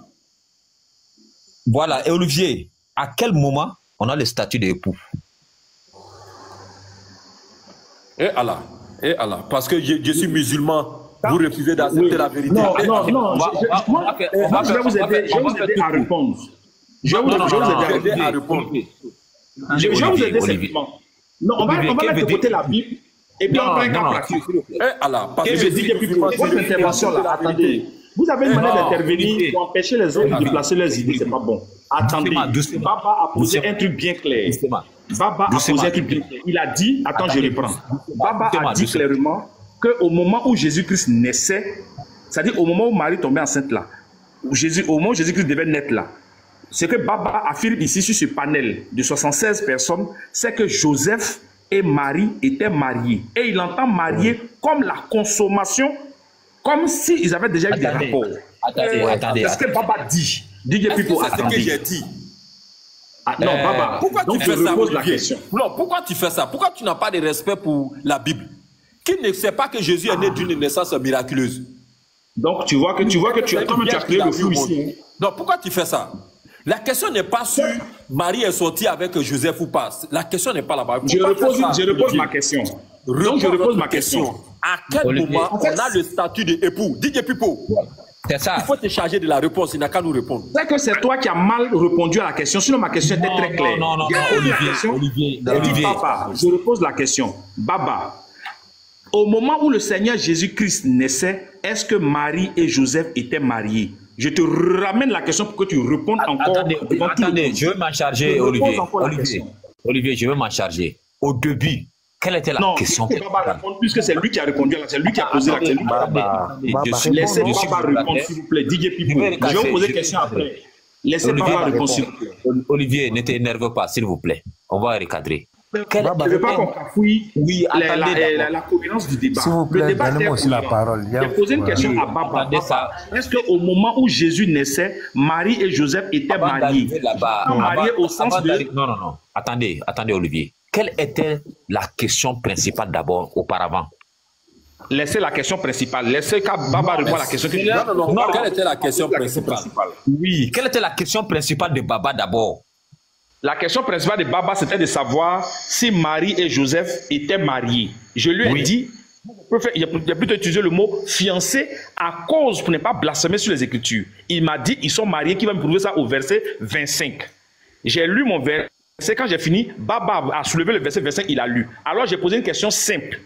Voilà. Et Olivier, à quel moment on a le statut d'époux? Et Allah. Parce que je suis musulman. Vous refusez d'accepter la vérité. Non. Je vais vous aider à répondre. Je vais vous aider à répondre. Je vais vous aider simplement. Non, on va mettre de côté la Bible et puis on prend un cas pratique. Parce que je dis que votre intervention là, attendez. Vous avez une manière d'intervenir pour empêcher les autres de placer leurs idées, c'est pas bon. Attendez. Baba a posé un truc bien clair. Il a dit, attends, je reprends. Baba a dit clairement qu'au moment où Jésus-Christ naissait, c'est-à-dire au moment où Marie tombait enceinte là, au moment où Jésus-Christ devait naître là, ce que Baba affirme ici sur ce panel de 76 personnes, c'est que Joseph et Marie étaient mariés. Et il entend marier comme la consommation, comme s'ils avaient déjà eu des rapports. Attendez. C'est ce que Baba dit. DJ Pipo, c'est ce que j'ai dit. Non, Baba, pourquoi donc tu fais ça, la question. Non, pourquoi tu fais ça? Pourquoi tu n'as pas de respect pour la Bible? Qui ne sait pas que Jésus est né d'une naissance miraculeuse? Donc tu vois que tu as créé le flou ici. Non, pourquoi tu fais ça? La question n'est pas sur Marie est sortie avec Joseph ou pas. La question n'est pas là-bas. Je repose ma question. Donc je repose ma question. À quel moment on a le statut d'époux? DJ Pipo. C'est ça. Il faut te charger de la réponse, il n'a qu'à nous répondre. C'est que c'est toi qui as mal répondu à la question, sinon ma question était très claire. Non, Olivier. Papa, je repose la question. Baba, au moment où le Seigneur Jésus-Christ naissait, est-ce que Marie et Joseph étaient mariés? Je te ramène la question pour que tu répondes encore. Attendez, je veux m'en charger, Olivier, je veux m'en charger. Au début, quelle était la question? Non, Baba répondre, puisque c'est lui qui a répondu, c'est lui qui a posé la question. Laissez Baba répondre, s'il vous plaît. DJ Pipo, je vais poser la question après. Laissez Baba répondre, s'il vous plaît. Olivier, ne t'énerve pas, s'il vous plaît. On va recadrer. Je ne veux pas qu'on cafouille la cohérence du débat. S'il vous plaît, donnez-moi aussi la parole. J'ai posé une question à Baba. Est-ce qu'au moment où Jésus naissait, Marie et Joseph étaient mariés? Mariés au sens de... Non. Attendez, Olivier. Quelle était la question principale d'abord, auparavant? Laissez la question principale. Laissez Baba répondre à la question. Non, quelle était la question principale? Oui, quelle était la question principale de Baba d'abord? La question principale de Baba, c'était de savoir si Marie et Joseph étaient mariés. Je lui ai dit, il a plutôt utilisé le mot fiancé à cause pour ne pas blasphémer sur les Écritures. Il m'a dit, ils sont mariés, qui va me prouver ça au verset 25. J'ai lu mon verset, quand j'ai fini, Baba a soulevé le verset 25, il a lu. Alors j'ai posé une question simple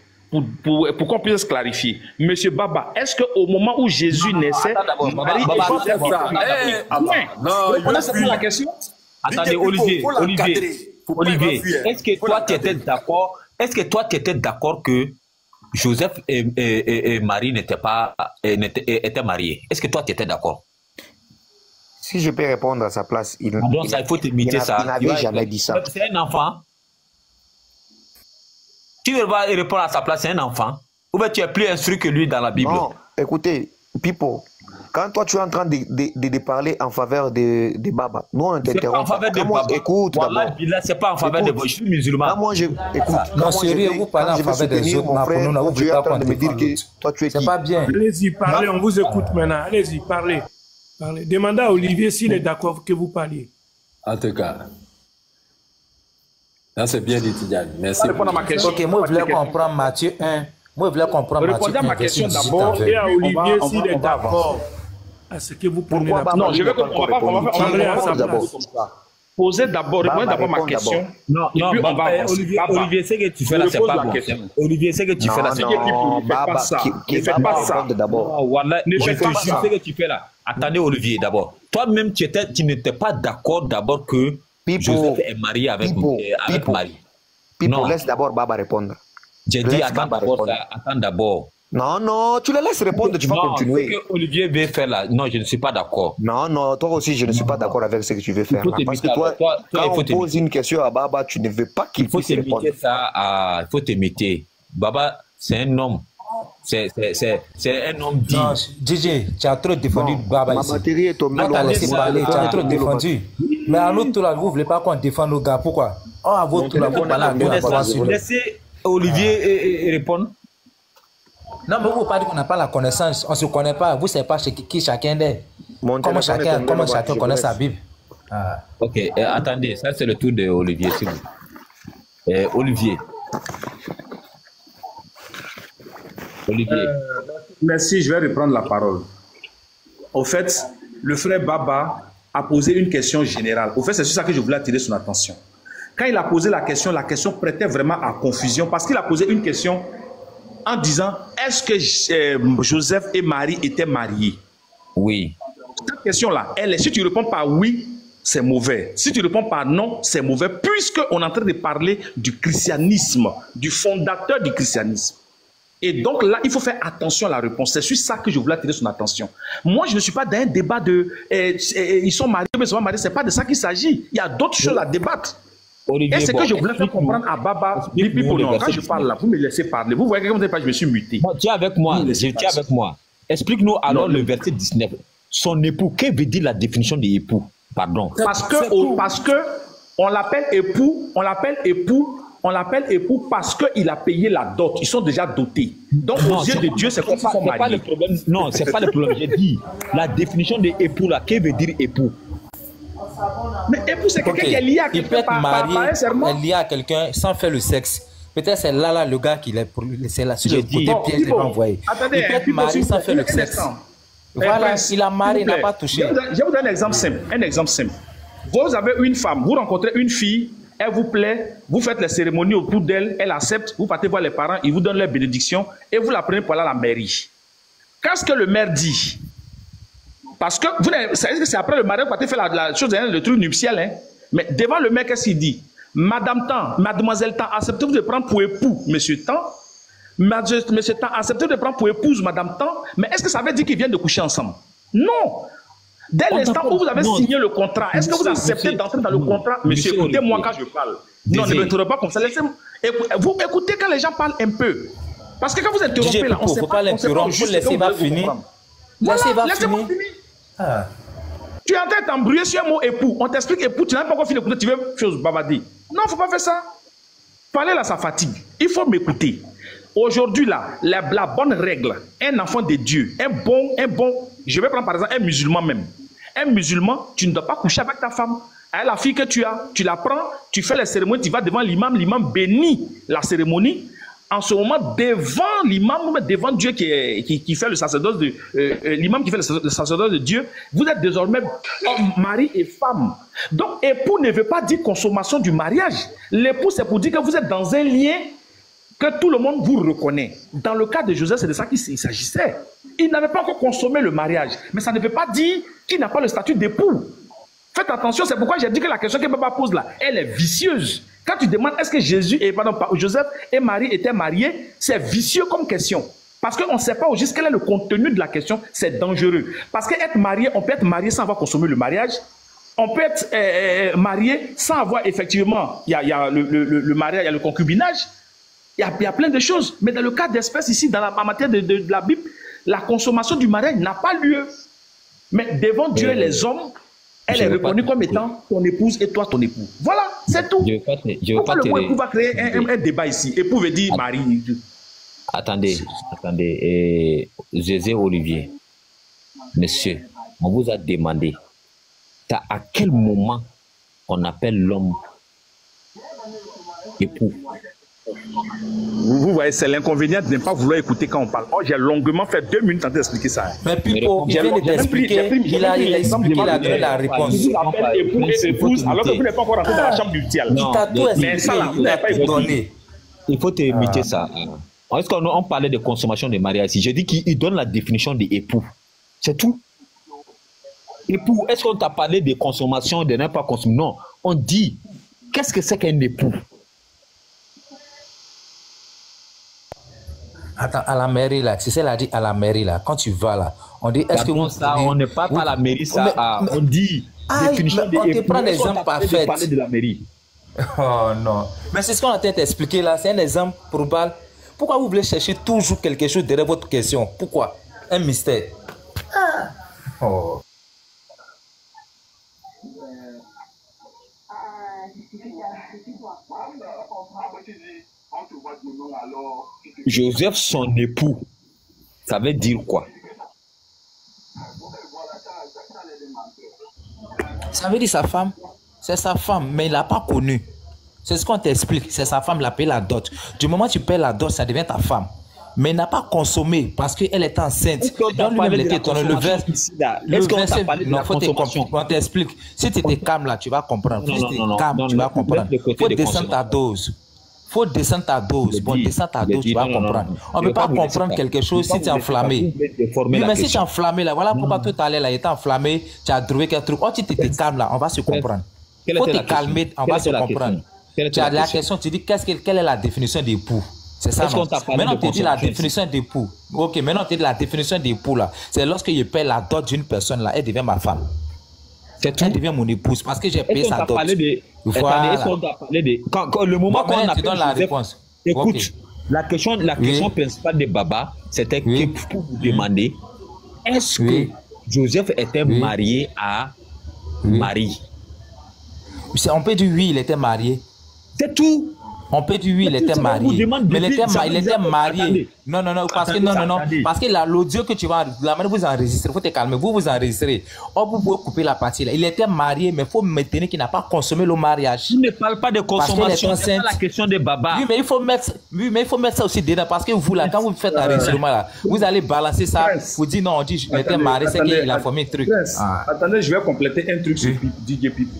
pour qu'on puisse clarifier. Monsieur Baba, est-ce qu'au moment où Jésus naissait, Marie et Joseph étaient mariés? Non, la question. Attendez, Olivier, est-ce que toi tu étais d'accord? Est-ce que toi tu étais d'accord que Joseph et Marie étaient mariés? Est-ce que toi tu étais d'accord? Si je peux répondre à sa place, il faut t'imiter ça. Il n'avait jamais dit ça. C'est un enfant. Tu veux pas répondre à sa place, c'est un enfant. Ou bien tu es plus instruit que lui dans la Bible? Non, écoutez, Pipo. Quand toi tu es en train de parler en faveur de Baba, nous on t'interrompt. C'est pas en faveur de Baba. Écoute d'abord. C'est pas en faveur de Baba. Je suis musulman. Moi, écoute. Non, sérieux, vous parlez en faveur des autres. Vous tu es en train de me dire que toi tu es qui? C'est pas bien. Allez-y, parlez, on vous écoute maintenant. Allez-y, parlez. Demandez à Olivier s'il est d'accord que vous parliez. En tout cas. Là, c'est bien dit, Tidjane. Merci. Ok, moi je voulais comprendre Matthieu 1. Moi je voulais comprendre Matthieu 1. Répondez à ma question d'abord et à Olivier s'il est d'accord. À ce que vous prenez la non, je vais poser d'abord, répondez d'abord ma question. Non, Olivier, c'est que tu fais là, c'est pas bon. Olivier, c'est que tu fais là, c'est pas ça. Ne fais pas ça. Ne fais pas ça. C'est que tu fais là. Attendez, Olivier, d'abord. Toi-même, tu n'étais pas d'accord d'abord que Joseph est marié avec Marie. Pipo, laisse d'abord Baba répondre. J'ai dit, attends d'abord. Non, tu le laisses répondre, tu vas continuer. Ce que Olivier veut faire là, non, je ne suis pas d'accord. Non, toi aussi, je ne suis pas d'accord avec ce que tu veux faire. Parce que toi, quand on pose une question à Baba, tu ne veux pas qu'il puisse répondre. Il faut t'imiter. Baba, c'est un homme. C'est un homme dit. Non, DJ, tu as trop défendu Baba ici. Ma batterie est tombée. Tu as laissé parler, tu as trop défendu. Mais à l'autre tour, vous ne voulez pas qu'on défende nos gars. Pourquoi? À votre tour, vous parlez. Laissez Olivier répondre. Non, mais vous ne pas dire qu'on n'a pas la connaissance, on ne se connaît pas. Vous ne savez pas qui chacun est. Comment chacun connaît sa Bible. Ok, attendez, ça c'est le tour de Olivier. Olivier. Merci, je vais reprendre la parole. Au fait, le frère Baba a posé une question générale. Au fait, c'est sur ça que je voulais attirer son attention. Quand il a posé la question prêtait vraiment à confusion parce qu'il a posé une question en disant, est-ce que Joseph et Marie étaient mariés? Oui. Cette question-là, si tu réponds par oui, c'est mauvais. Si tu réponds par non, c'est mauvais, puisqu'on est en train de parler du christianisme, du fondateur du christianisme. Et donc là, il faut faire attention à la réponse. C'est sur ça que je voulais attirer son attention. Moi, je ne suis pas dans un débat de ils sont mariés, mais ils sont pas mariés. Ce n'est pas de ça qu'il s'agit. Il y a d'autres choses à débattre. Et ce que je voulais faire comprendre à Baba, quand je parle là, vous me laissez parler. Vous voyez comment je me suis muté. Tu es avec moi, avec moi. Explique-nous alors le verset 19. Son époux, que veut dire la définition de époux? Pardon. Parce que on l'appelle époux, parce qu'il a payé la dot. Ils sont déjà dotés. Donc aux yeux de Dieu, c'est comme s'ils sont mariés. Non, c'est pas le problème. J'ai dit la définition de époux là. Que veut dire époux? Mais époux, c'est quelqu'un qui est lié à quelqu'un. Il peut être marié, est lié à quelqu'un sans faire le sexe. Peut-être c'est là le gars qui c'est là sur le côté piège qu'il va envoyer. Il peut être marié sans faire le sexe. Voilà, il a marié, il n'a pas touché. Je vous donne un exemple simple. Vous avez une femme, vous rencontrez une fille, elle vous plaît, vous faites les cérémonies autour d'elle, elle accepte, vous partez voir les parents, ils vous donnent leur bénédiction et vous la prenez pour aller à la mairie. Qu'est-ce que le maire dit? Parce que c'est après le mariage que vous partez faire la chose, le truc nuptial. Hein? Mais devant le maire, qu'est-ce qu'il dit? Madame Tant, mademoiselle Tant, acceptez-vous de prendre pour époux monsieur Tant? Monsieur Tant, acceptez-vous de prendre pour épouse madame Tant? Mais est-ce que ça veut dire qu'ils viennent de coucher ensemble? Non! Dès l'instant où vous avez signé le contrat, est-ce que vous acceptez d'entrer dans le contrat? Monsieur, écoutez-moi quand je parle. Non, ne m'interrompez pas comme ça. Vous écoutez quand les gens parlent un peu. Parce que quand vous interrompez là, on ne sait pas l'interrompre. Vous laissez pas finir. Laissez-moi finir. Tu es en train de t'embrouiller sur un mot époux. On t'explique époux, tu n'as pas encore fini d'écouter, tu veux chose bavarder. Non, il ne faut pas faire ça. Parler là, ça fatigue. Il faut m'écouter. Aujourd'hui là, la bonne règle, un enfant de Dieu, un bon, je vais prendre par exemple un musulman même. Un musulman, tu ne dois pas coucher avec ta femme. La fille que tu as, tu la prends, tu fais les cérémonies, tu vas devant l'imam bénit la cérémonie. En ce moment, devant l'imam, devant Dieu qui fait le sacerdoce de l'imam qui fait le sacerdoce de Dieu, vous êtes désormais mari et femme. Donc, époux ne veut pas dire consommation du mariage. L'époux, c'est pour dire que vous êtes dans un lien que tout le monde vous reconnaît. Dans le cas de Joseph, c'est de ça qu'il s'agissait. Il n'avait pas encore consommé le mariage. Mais ça ne veut pas dire qu'il n'a pas le statut d'époux. Faites attention, c'est pourquoi j'ai dit que la question que Baba pose là, elle est vicieuse. Quand tu demandes est-ce que Joseph et Marie étaient mariés, c'est vicieux comme question. Parce qu'on ne sait pas au juste quel est le contenu de la question, c'est dangereux. Parce qu'être marié, on peut être marié sans avoir consommé le mariage. On peut être marié sans avoir effectivement, il y a le mariage, il y a le concubinage. Il y a plein de choses. Mais dans le cas d'espèce ici, en matière de la Bible, la consommation du mariage n'a pas lieu. Mais devant Dieu et les hommes, elle est reconnue comme étant ton épouse et toi ton époux. Voilà, c'est tout. Pourquoi le mot époux va créer un débat ici? Époux veut dire mari. Attendez. José Olivier, monsieur, on vous a demandé à quel moment on appelle l'homme époux? Vous voyez, c'est l'inconvénient de ne pas vouloir écouter quand on parle. Oh, j'ai longuement fait 2 minutes en d'expliquer ça. Mais Pipo, il vient d'expliquer, il a donné la réponse. Il appelle époux et épouse, alors que vous n'êtes pas encore rentré dans la chambre nuptiale. Il t'a tout expliqué, il n'a pas donné. Il faut t'imiter ça. Est-ce qu'on parlait de consommation de mariage ici? J'ai dit qu'il donne la définition d'époux. C'est tout. Époux, est-ce qu'on t'a parlé de consommation, de ne pas consommer? Non. On dit, qu'est-ce que c'est qu'un époux? Attends, à la mairie là, c'est ça l'a dit à la mairie là, quand tu vas là, on dit est-ce que vous ça, on n'est pas à la mairie, ça, on dit définition on te prend l'exemple parfait. Parler de la mairie. Oh non, mais c'est ce qu'on a tenté d'expliquer là, c'est un exemple probable. Pourquoi vous voulez chercher toujours quelque chose derrière votre question? Pourquoi? Un mystère. Oh. Joseph, son époux, ça veut dire quoi? Ça veut dire sa femme. C'est sa femme, mais il ne l'a pas connue. C'est ce qu'on t'explique. C'est sa femme, il a payé la dot. Du moment où tu payes la dot, ça devient ta femme. Mais il n'a pas consommé parce qu'elle est enceinte. Donc lui-même, il était étonné. Le verset, non, faut on t'explique. Si tu étais calme là, tu vas comprendre. Si tu es calme, tu vas comprendre. Il faut descendre ta dose. Faut descendre ta dose. Bon, descends ta dose, tu vas comprendre. On ne peut pas comprendre quelque chose si tu es enflammé. Oui, mais si tu es enflammé là, voilà pourquoi tout à l'heure là, il était enflammé, tu as trouvé quelque truc. Oh, tu étais calme là, on va se comprendre. Faut te calmer, on va se comprendre. Tu as la question, tu dis quelle est la définition d'époux? C'est ça, non? Maintenant, tu dis la définition d'époux. Ok, maintenant, tu dis la définition d'époux là. C'est lorsque je paie la dot d'une personne là, elle devient ma femme. Elle devient mon épouse parce que j'ai payé sa dot. Voilà. Quand le moment qu'on a donne la réponse. Écoute, okay. la question principale de Baba, c'était pour vous demander, est-ce que Joseph était marié à Marie? On peut dire oui, il était marié. C'est tout. On peut dire oui, il était marié. Mais il était marié. Non, parce que l'audio que tu vas, la manière vous enregistrez, il faut te calmer, vous enregistrez. Oh, vous pouvez couper la partie là. Il était marié, mais il faut maintenir qu'il n'a pas consommé le mariage. Je ne parle pas de consommation, c'est pas la question de Baba. Oui, mais il faut mettre ça aussi dedans, parce que vous là, quand vous faites l'enregistrement là, vous allez balancer ça, vous dites non, on dit il était marié, c'est qu'il a formé un truc. Attendez, je vais compléter un truc sur DJ Pipo.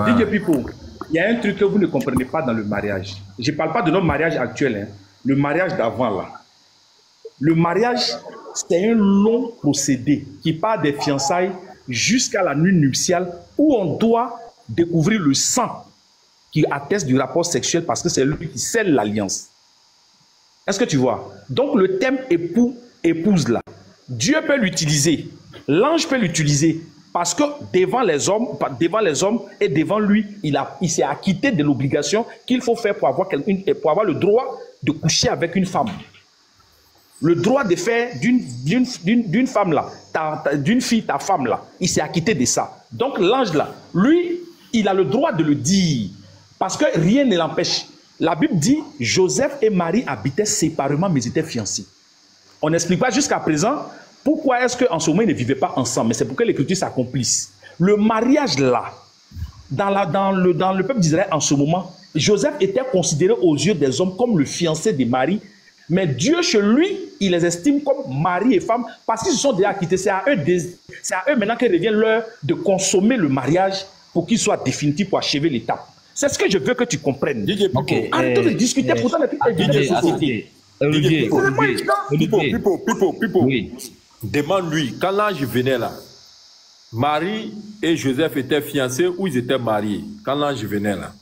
DJ Pipo. Il y a un truc que vous ne comprenez pas dans le mariage. Je ne parle pas de notre mariage actuel, hein. Le mariage d'avant là. Le mariage, c'est un long procédé qui part des fiançailles jusqu'à la nuit nuptiale où on doit découvrir le sang qui atteste du rapport sexuel parce que c'est lui qui scelle l'alliance. Est-ce que tu vois? Donc le thème épouse là, Dieu peut l'utiliser, l'ange peut l'utiliser. Parce que devant les hommes et devant lui, il s'est acquitté de l'obligation qu'il faut faire pour avoir le droit de coucher avec une femme. Le droit de faire d'une femme là, d'une fille ta femme là, il s'est acquitté de ça. Donc l'ange là, lui, il a le droit de le dire. Parce que rien ne l'empêche. La Bible dit, Joseph et Marie habitaient séparément mais ils étaient fiancés. On n'explique pas jusqu'à présent pourquoi est-ce qu'en ce moment, ils ne vivaient pas ensemble? Mais c'est pour que l'écriture s'accomplisse. Le mariage là, dans le peuple d'Israël en ce moment, Joseph était considéré aux yeux des hommes comme le fiancé de Marie. Mais Dieu, chez lui, il les estime comme mari et femme parce qu'ils se sont déjà acquittés. C'est à eux maintenant qu'il revient l'heure de consommer le mariage pour qu'il soit définitif pour achever l'étape. C'est ce que je veux que tu comprennes. Okay. Arrêtons de discuter. Pourtant, Pipo. Demande-lui, quand l'ange venait là, Marie et Joseph étaient fiancés ou ils étaient mariés? Quand l'ange venait là.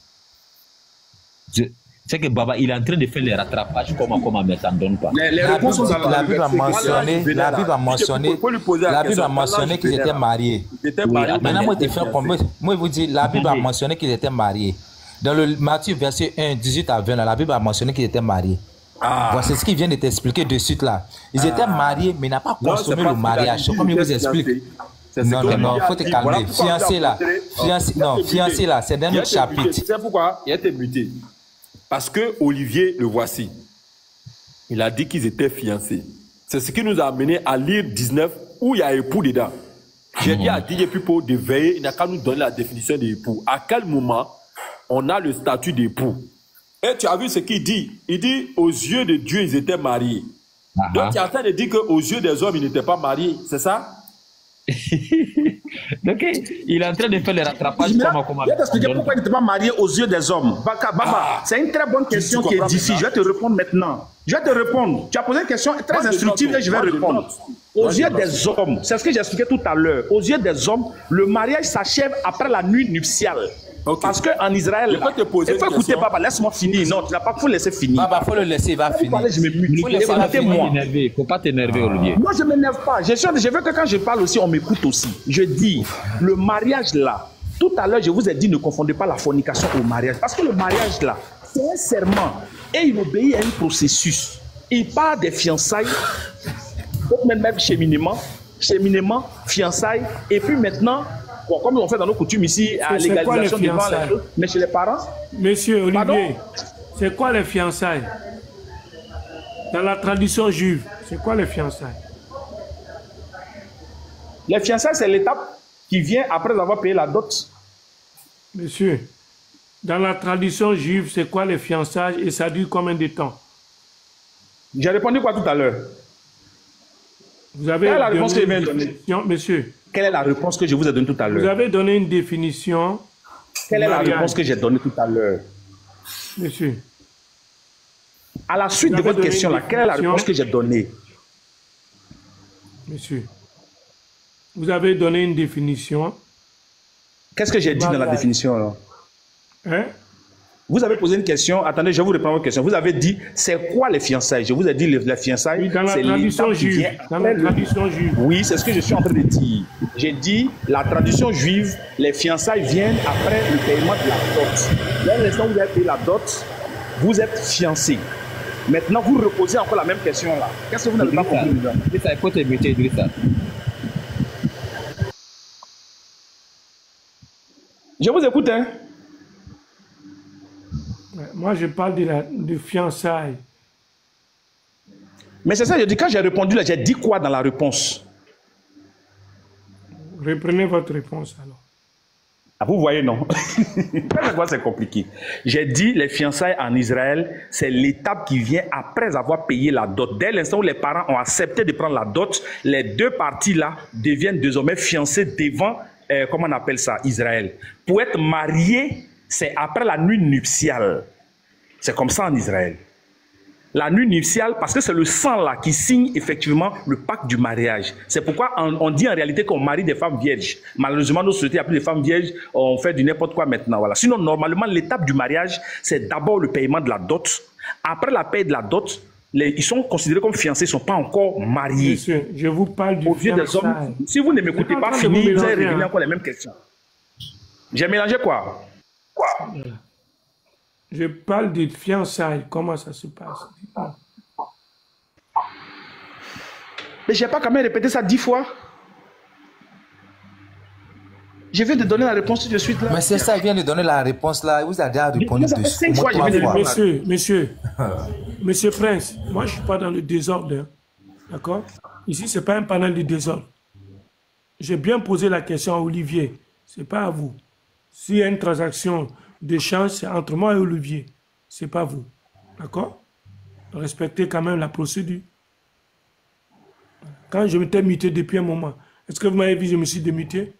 C'est que Baba, il est en train de faire les rattrapages. Comment mais ça ne donne pas. La Bible a mentionné qu'ils étaient mariés. Maintenant, moi, je vous dis, la Bible a mentionné qu'ils étaient mariés. Dans le Matthieu verset 1, 18 à 20, la Bible a mentionné qu'ils étaient mariés. Voici ce qu'il vient de t'expliquer de suite là. Ils étaient mariés, mais n'ont pas consommé le mariage. Comme il vous explique. Non, il faut te calmer. Fiancé là, c'est dans notre chapitre. Tu sais pourquoi il a été muté? Parce que Olivier, le voici, il a dit qu'ils étaient fiancés. C'est ce qui nous a amené à lire 19 où il y a époux dedans. J'ai dit à DJ Pipo de veiller, il n'a qu'à nous donner la définition d'époux. À quel moment on a le statut d'époux? Et tu as vu ce qu'il dit? Il dit, aux yeux de Dieu, ils étaient mariés. Donc, tu es en train de dire qu'aux yeux des hommes, ils n'étaient pas mariés. C'est ça? Donc, il est en train de faire le rattrapage. Je vais t'expliquer pourquoi il n'était pas marié aux yeux des hommes. Baba, c'est une très bonne question qui est difficile. Je vais te répondre maintenant. Je vais te répondre. Tu as posé une question très instructive et je vais répondre. Aux yeux des hommes, c'est ce que j'ai expliqué tout à l'heure. Aux yeux des hommes, le mariage s'achève après la nuit nuptiale. Parce qu'en Israël, il faut écouter Baba, laisse-moi finir. Non, tu n'as pas, il faut laisser finir. Baba, il faut le laisser, il va finir. Il ne faut pas t'énerver, Olivier. Non, je ne m'énerve pas. Je veux que quand je parle aussi, on m'écoute aussi. Je dis, le mariage là, tout à l'heure, je vous ai dit, ne confondez pas la fornication au mariage. Parce que le mariage là, c'est un serment. Et il obéit à un processus. Il part des fiançailles, même cheminement, fiançailles, et puis maintenant, bon, comme on fait dans nos coutumes ici, à l'égalisation devant les choses, mais chez les parents. Monsieur Olivier, c'est quoi les fiançailles? Dans la tradition juive, c'est quoi les fiançailles? Les fiançailles, c'est l'étape qui vient après avoir payé la dot. Monsieur, dans la tradition juive, c'est quoi les fiançailles et ça dure combien de temps? J'ai répondu quoi tout à l'heure? Vous avez Quelle est la réponse que je viens de donner? Monsieur. Quelle est la réponse que je vous ai donnée tout à l'heure? Vous avez donné une définition. Quelle est la réponse que j'ai donnée tout à l'heure? Monsieur. À la suite de votre question là, quelle est la réponse que j'ai donnée? Monsieur, vous avez donné une définition. Qu'est-ce que j'ai dit dans la définition alors? Hein? Vous avez posé une question. Attendez, je vais vous répondre à votre question. Vous avez dit, c'est quoi les fiançailles? Je vous ai dit, les fiançailles, dans la c'est tradition l'étape qui juive. vient Dans la tradition juive. Oui, c'est ce que je suis en train de dire. J'ai dit, la tradition juive, les fiançailles viennent après le paiement de la dot. Dès l'instant où vous avez payé la dot, vous êtes fiancé. Maintenant, vous reposez encore la même question là. Qu'est-ce que vous n'avez pas compris? Il faut te muter, Idrissa. Je vous écoute, hein? Moi, je parle de fiançailles. Mais c'est ça, je dis, quand j'ai répondu là, j'ai dit quoi dans la réponse? Reprenez votre réponse alors. Ah, vous voyez, non? C'est compliqué. J'ai dit, les fiançailles en Israël, c'est l'étape qui vient après avoir payé la dot. Dès l'instant où les parents ont accepté de prendre la dot, les deux parties-là deviennent désormais fiancées devant, comment on appelle ça, Israël. Pour être marié, c'est après la nuit nuptiale. C'est comme ça en Israël. La nuit nuptiale, parce que c'est le sang là qui signe effectivement le pacte du mariage. C'est pourquoi on dit en réalité qu'on marie des femmes vierges. Malheureusement, nos sociétés, appelées les femmes vierges, on fait du n'importe quoi maintenant. Voilà. Sinon, normalement, l'étape du mariage, c'est d'abord le paiement de la dot. Après la paie de la dot, ils sont considérés comme fiancés, ils ne sont pas encore mariés. Monsieur, je vous parle du fiançailles. Si vous ne m'écoutez pas finir, vous allez régler encore les mêmes questions. J'ai mélangé quoi? Je parle de fiançailles. Comment ça se passe? Mais je n'ai pas quand même répété ça 10 fois. Je viens de donner la réponse tout de suite là. Mais c'est ça, il vient de donner la réponse là. Vous avez déjà répondu dessus. Monsieur Prince, moi je ne suis pas dans le désordre. Hein. D'accord? Ici, ce n'est pas un panel de désordre. J'ai bien posé la question à Olivier. Ce n'est pas à vous. S'il y a une transaction d'échange, c'est entre moi et Olivier. Ce n'est pas vous. D'accord? Respectez quand même la procédure. Quand je m'étais muté depuis un moment, est-ce que vous m'avez vu, je me suis démuté?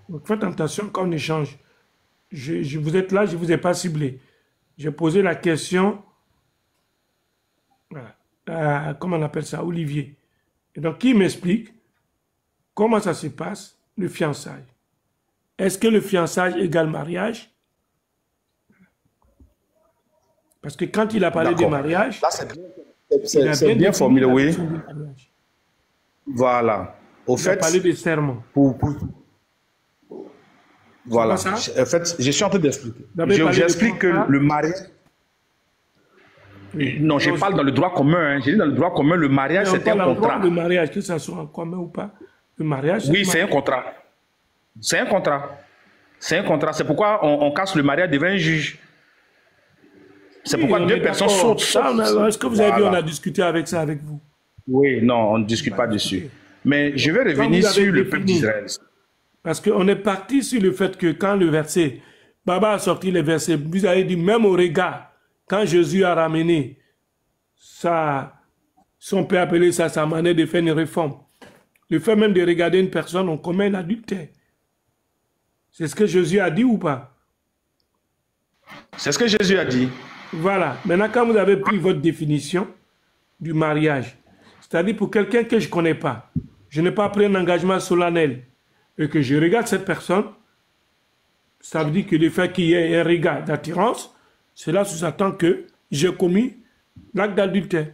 Donc faites attention quand on échange. Vous êtes là, je ne vous ai pas ciblé. J'ai posé la question, comment on appelle ça, Olivier. Et donc, qui m'explique comment ça se passe, le fiançailles? Est-ce que le fiançailles égale mariage? Parce que quand il a parlé de mariage, c'est bien formulé, oui. Voilà. Au fait, il a parlé de serment. Voilà. En fait, je suis en train d'expliquer. J'explique que le mariage... Oui. Non, je parle dans le droit commun. Hein. J'ai dit dans le droit commun, le mariage, c'est un contrat. Le mariage, que ça soit en commun ou pas, le mariage... Oui, c'est un contrat. C'est un contrat. C'est un contrat. C'est pourquoi on casse le mariage devant un juge. C'est pourquoi deux personnes sautent. Est-ce que vous avez vu, on a discuté avec ça avec vous? Oui, non, on ne discute pas dessus. Mais je vais revenir sur le peuple d'Israël. Parce qu'on est parti sur le fait que quand le verset, Baba a sorti le verset, vous avez dit même au regard, quand Jésus a ramené son père appelé ça sa manière de faire une réforme. Le fait même de regarder une personne, on commet l'adultère. C'est ce que Jésus a dit ou pas? C'est ce que Jésus a dit. Voilà. Maintenant, quand vous avez pris votre définition du mariage, c'est-à-dire pour quelqu'un que je ne connais pas, je n'ai pas pris un engagement solennel et que je regarde cette personne, ça veut dire que le fait qu'il y ait un regard d'attirance, cela sous-entend que j'ai commis l'acte d'adultère.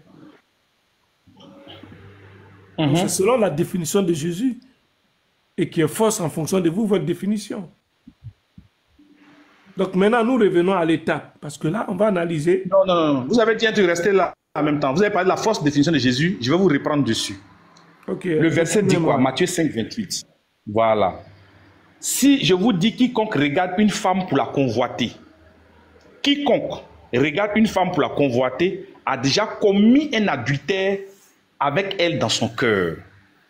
C'est selon la définition de Jésus et qui est fausse en fonction de vous, votre définition. Donc maintenant, nous revenons à l'étape, parce que là, on va analyser... Non. Vous avez dit de rester là en même temps. Vous avez parlé de la fausse définition de Jésus. Je vais vous reprendre dessus. Okay. Le verset dit quoi? Matthieu 5, 28. Voilà. Si je vous dis quiconque regarde une femme pour la convoiter, quiconque regarde une femme pour la convoiter a déjà commis un adultère avec elle dans son cœur.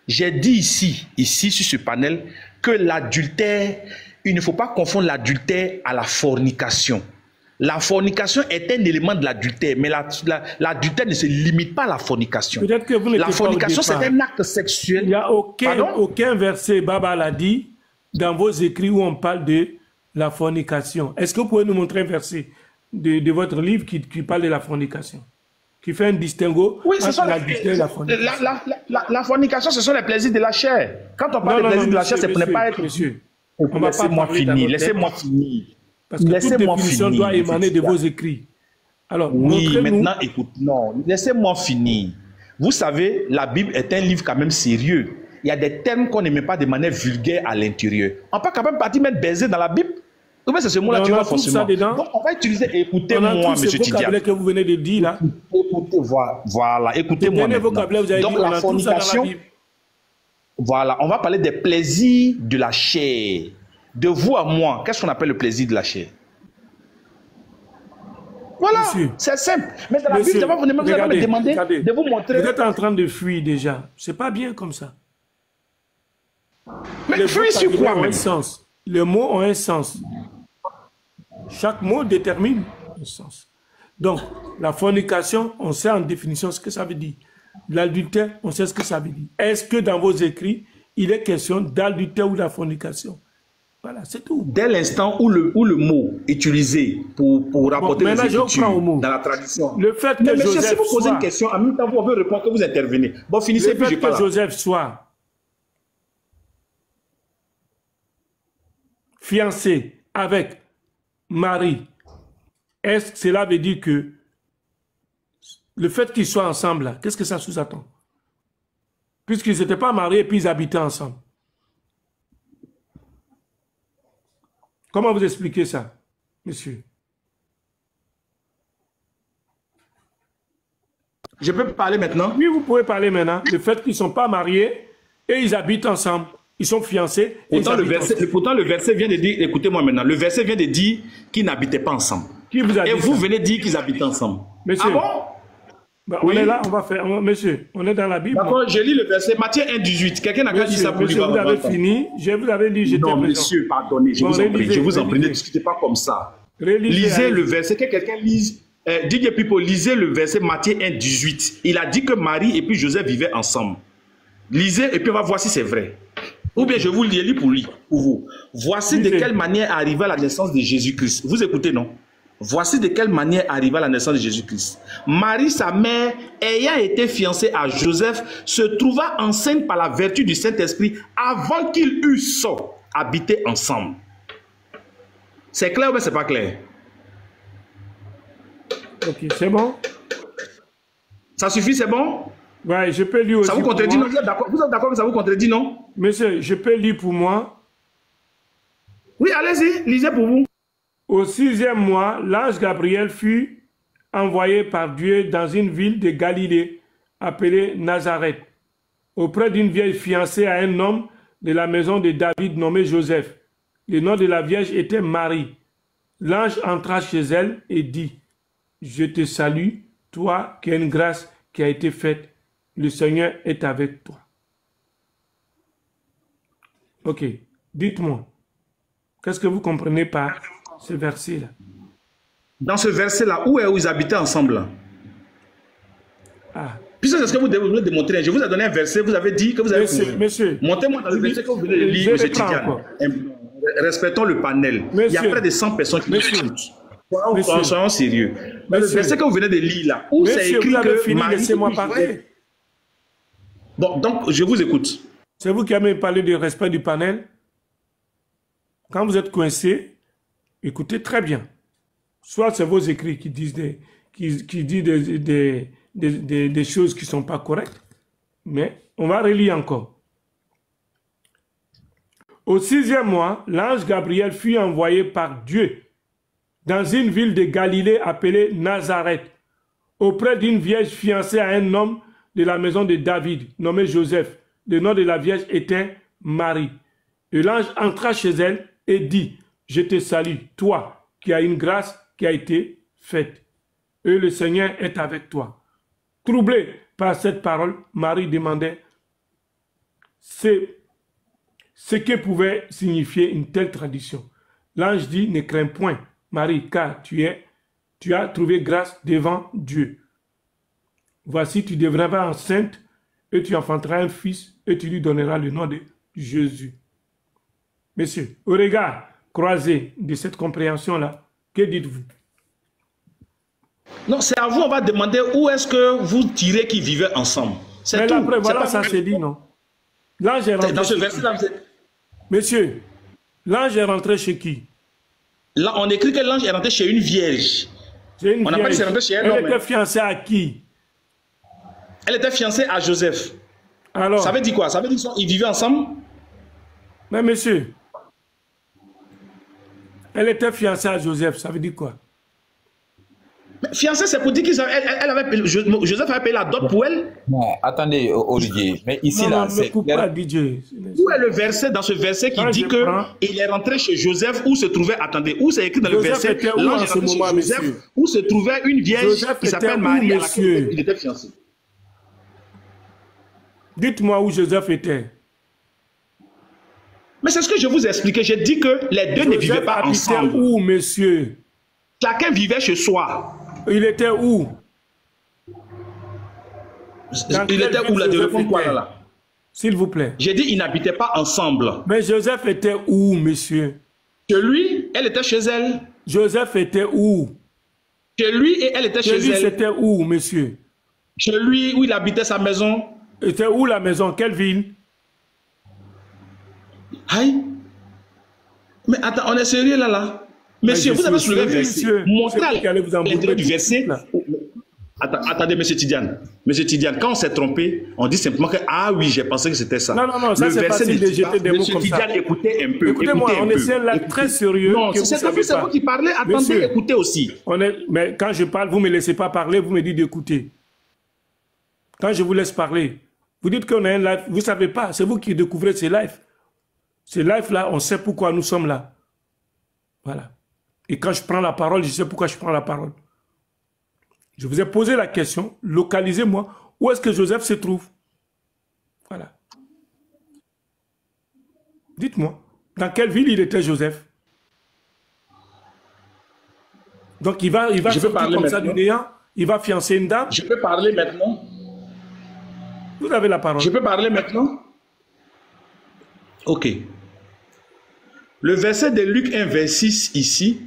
J'ai dit ici sur ce panel, que l'adultère, il ne faut pas confondre l'adultère à la fornication. La fornication est un élément de l'adultère, mais l'adultère ne se limite pas à la fornication. Peut-être que vous n'êtes pas au départ. La fornication, c'est un acte sexuel. Il n'y a aucun verset, Baba l'a dit, dans vos écrits où on parle de la fornication. Est-ce que vous pouvez nous montrer un verset de votre livre qui parle de la fornication, qui fait un distinguo entre l'adultère et la fornication? La fornication, ce sont les plaisirs de la chair. Quand on parle de plaisirs de la chair, c'est pour ne pas être... Monsieur, Laissez-moi finir, laissez-moi finir. Parce que toute définition doit émaner de vos écrits. Alors, oui, maintenant, écoute, non, laissez-moi finir. Vous savez, la Bible est un livre quand même sérieux. Il y a des termes qu'on n'aimait pas de manière vulgaire à l'intérieur. On peut quand même partir mettre baiser dans la Bible. Ou bien c'est ce mot-là, tu vois forcément. Donc, on va utiliser, écoutez-moi, M. Tidiane. Que vous venez de dire là. Écoutez, voilà, écoutez-moi maintenant. Donc, la fornication, voilà, on va parler des plaisirs de la chair. De vous à moi, qu'est-ce qu'on appelle le plaisir de la chair? Voilà, c'est simple. Mais dans la Bible, vous allez me demander de vous montrer. Vous êtes en train de fuir déjà. C'est pas bien comme ça. Mais fuir sur quoi même? Les mots ont un sens. Chaque mot détermine un sens. Donc, la fornication, on sait en définition ce que ça veut dire. L'adultère, on sait ce que ça veut dire. Est-ce que dans vos écrits, il est question d'adultère ou de la fornication? Voilà, c'est tout. Dès l'instant où le mot utilisé pour rapporter les écritures dans la tradition. Le fait que mais monsieur, Joseph si vous posez une question, en même temps, vous avez répondre que vous intervenez. Bon, finissez, puis je parle. Le fait que Joseph soit fiancé avec Marie, est-ce que cela veut dire que le fait qu'ils soient ensemble, qu'est-ce que ça sous-entend? Puisqu'ils n'étaient pas mariés et puis ils habitaient ensemble. Comment vous expliquez ça, monsieur? Je peux parler maintenant? Oui, vous pouvez parler maintenant. Le fait qu'ils ne sont pas mariés et ils habitent ensemble. Ils sont fiancés. Pourtant, le verset vient de dire, écoutez-moi maintenant, le verset vient de dire qu'ils n'habitaient pas ensemble. Qui vous a dit et vous ça? venez dire qu'ils habitent ensemble. Monsieur, ah bon? Bah, oui. On est là, on va faire. Monsieur, on est dans la Bible. D'accord, je lis le verset Matthieu 1,18. Quelqu'un n'a qu'à dire ça pour lui. Vous avez fini. Je vous avais dit, j'étais non, monsieur, pardonnez, je vous en prie. Je vous en prie, ne discutez pas comme ça. Lisez le verset, que quelqu'un lise. DJ Pipo, lisez le verset Matthieu 1,18. Il a dit que Marie et puis Joseph vivaient ensemble. Lisez et puis on va voir si c'est vrai. Ou bien je vous le lis pour vous. Voici de quelle manière arriva la naissance de Jésus-Christ. Vous écoutez, non? Voici de quelle manière arriva la naissance de Jésus-Christ. Marie, sa mère, ayant été fiancée à Joseph, se trouva enceinte par la vertu du Saint-Esprit avant qu'ils eussent habité ensemble. C'est clair ou bien c'est pas clair? Ok, c'est bon. Ça suffit, c'est bon? Ouais, je peux lire aussi. Ça vous contredit, non? Vous êtes d'accord que ça vous contredit, non? Monsieur, je peux lire pour moi. Oui, allez-y, lisez pour vous. Au 6e mois, l'ange Gabriel fut envoyé par Dieu dans une ville de Galilée, appelée Nazareth, auprès d'une vieille fiancée à un homme de la maison de David nommé Joseph. Le nom de la vierge était Marie. L'ange entra chez elle et dit, « Je te salue, toi qui as une grâce qui a été faite. Le Seigneur est avec toi. » Ok, dites-moi, qu'est-ce que vous comprenez par ce verset-là? Dans ce verset-là, où ils habitaient ensemble là? Ah. Puisque c'est ce que vous devez démontrer. Je vous ai donné un verset, vous avez dit que vous avez... Monsieur, montez-moi dans le verset que vous venez de lire, M. Tidiane. Respectons le panel. Monsieur, il y a près de 100 personnes qui écoutent. Soyons sérieux. Le verset que vous venez de lire là, où c'est écrit que Marie... Laissez-moi parler. Bon, donc, je vous écoute. C'est vous qui avez parlé du respect du panel. Quand vous êtes coincé, écoutez très bien. Soit c'est vos écrits qui disent des choses qui ne sont pas correctes, mais on va relire encore. Au 6e mois, l'ange Gabriel fut envoyé par Dieu dans une ville de Galilée appelée Nazareth, auprès d'une vierge fiancée à un homme de la maison de David, nommé Joseph. Le nom de la vierge était Marie. Et l'ange entra chez elle et dit, « Je te salue, toi qui as une grâce qui a été faite. Et le Seigneur est avec toi. » Troublée par cette parole, Marie demandait ce que pouvait signifier une telle tradition. L'ange dit, « Ne crains point, Marie, car tu as trouvé grâce devant Dieu. Voici, tu deviendras enceinte et tu enfanteras un fils et tu lui donneras le nom de Jésus. » Messieurs, au regard croisé de cette compréhension-là, que dites-vous? Non, c'est à vous, on va demander où est-ce que vous tirez qu'ils vivaient ensemble. Mais après, voilà, ça c'est dit, non? Là, j'ai rentré. Dans ce verset-là, Monsieur, L'ange est rentré chez qui? Là, on écrit que l'ange est rentré chez une vierge. On n'a pas dit que c'est rentré chez un homme. Elle était fiancée à qui? Elle était fiancée à Joseph. Alors, ça veut dire quoi? Ça veut dire qu'ils vivaient ensemble? Mais monsieur, elle était fiancée à Joseph, ça veut dire quoi? Fiancée, c'est pour dire que Joseph avait payé la dot pour elle. Non, attendez, Olivier. Mais ici, là, c'est. Où est le verset dans ce verset qui dit qu'il est rentré chez Joseph où se trouvait. Attendez, où c'est écrit dans le verset? L'ange est rentré chez Joseph où se trouvait une vierge qui s'appelle Marie à laquelle il était fiancé. Dites-moi où Joseph était. Mais c'est ce que je vous ai expliqué. J'ai dit que les deux ne vivaient pas ensemble. Où, monsieur? Chacun vivait chez soi. Il était où? Il était où là? De répondre quoi là? S'il vous plaît. J'ai dit ils n'habitaient pas ensemble. Mais Joseph était où, monsieur? Chez lui, elle était chez elle. Joseph était où? Chez lui et elle était chez elle. C'était où, monsieur? Chez lui, où il habitait sa maison. C'était où la maison? Quelle ville? Aïe. Mais attends, on est sérieux là? Monsieur, vous avez soulevé le verset. Montrez à l'intérieur du verset. Attendez, monsieur Tidiane. Monsieur Tidiane, quand on s'est trompé, on dit simplement que ah oui, j'ai pensé que c'était ça. Non, ça c'est facile de jeter des mots comme ça. Monsieur Tidiane, écoutez un peu. Écoutez-moi, on essaie là très sérieux. Non, c'est vous qui parlez. Attendez, écoutez aussi. Mais quand je parle, vous ne me laissez pas parler, vous me dites d'écouter. Quand je vous laisse parler, vous dites qu'on a un live. Vous ne savez pas, c'est vous qui découvrez ces lives. Ces lives-là, on sait pourquoi nous sommes là. Voilà. Et quand je prends la parole, je sais pourquoi je prends la parole. Je vous ai posé la question, localisez-moi, où est-ce que Joseph se trouve? Voilà. Dites-moi, dans quelle ville il était Joseph? Donc il va sortir comme ça du néant, il va fiancer une dame. Je peux parler maintenant? Vous avez la parole. Je peux parler maintenant? Ok. Le verset de Luc 1, 26 ici,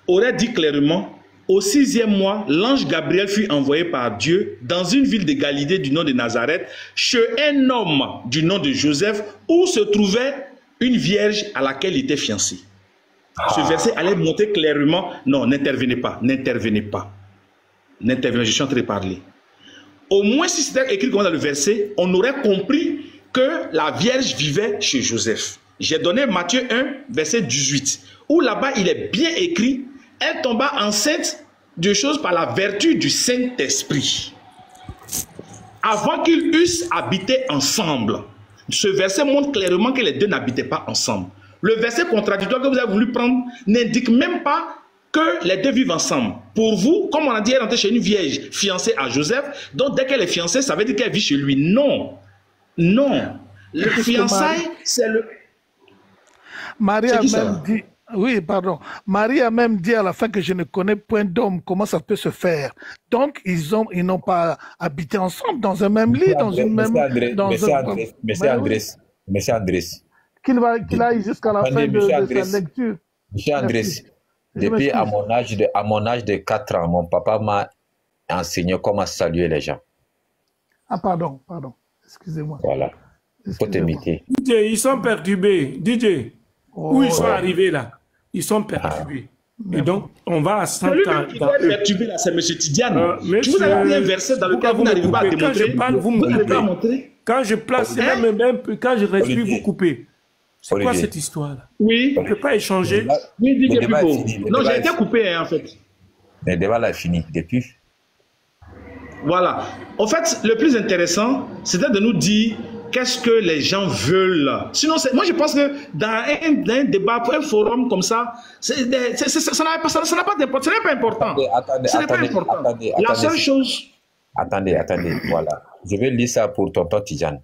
aurait dit clairement, au 6e mois, l'ange Gabriel fut envoyé par Dieu dans une ville de Galilée du nom de Nazareth, chez un homme du nom de Joseph, où se trouvait une vierge à laquelle il était fiancé. Ce verset allait montrer clairement, non, n'intervenez pas, n'intervenez pas. N'intervenez, je suis en train de parler. Au moins, si c'était écrit comme dans le verset, on aurait compris que la vierge vivait chez Joseph. J'ai donné Matthieu 1, verset 18, où là-bas, il est bien écrit, elle tomba enceinte de choses par la vertu du Saint-Esprit. Avant qu'ils eussent habité ensemble. Ce verset montre clairement que les deux n'habitaient pas ensemble. Le verset contradictoire que vous avez voulu prendre n'indique même pas que les deux vivent ensemble. Pour vous, comme on a dit, elle est rentrée chez une vierge fiancée à Joseph, donc dès qu'elle est fiancée, ça veut dire qu'elle vit chez lui. Non. Non. Le fiançailles, c'est le... Marie a même dit... Oui, pardon. Marie a même dit à la fin que je ne connais point d'homme. Comment ça peut se faire? Donc, ils n'ont pas habité ensemble dans un même lit, dans une même... Monsieur Andrés. Qu'il aille jusqu'à la fin de sa lecture. Monsieur Andrés, depuis à mon âge de 4 ans, mon papa m'a enseigné comment saluer les gens. Ah, pardon. Excusez-moi. Voilà. Il faut t'imiter. DJ, ils sont perturbés. DJ, où ils sont arrivés là? Ils sont perturbés. Et donc, on va à 100 ans. Celui qui est perturbé là, c'est M. Tidiane. Je vous avais mis un verset dans lequel vous n'arrivez pas à démontrer. Quand je parle, vous me coupez. Quand je place, même quand je respire, vous coupez. C'est quoi cette histoire-là? Oui. On ne peut pas échanger. Oui, non, j'ai été coupé en fait. Le débat là est fini depuis. Voilà. En fait, le plus intéressant, c'était de nous dire qu'est-ce que les gens veulent. Sinon, moi je pense que dans un débat, un forum comme ça, ça n'a pas d'importance. Ce n'est pas important. Ce n'est pas important. La seule chose... Attendez, voilà. Je vais lire ça pour tonton Tidjane.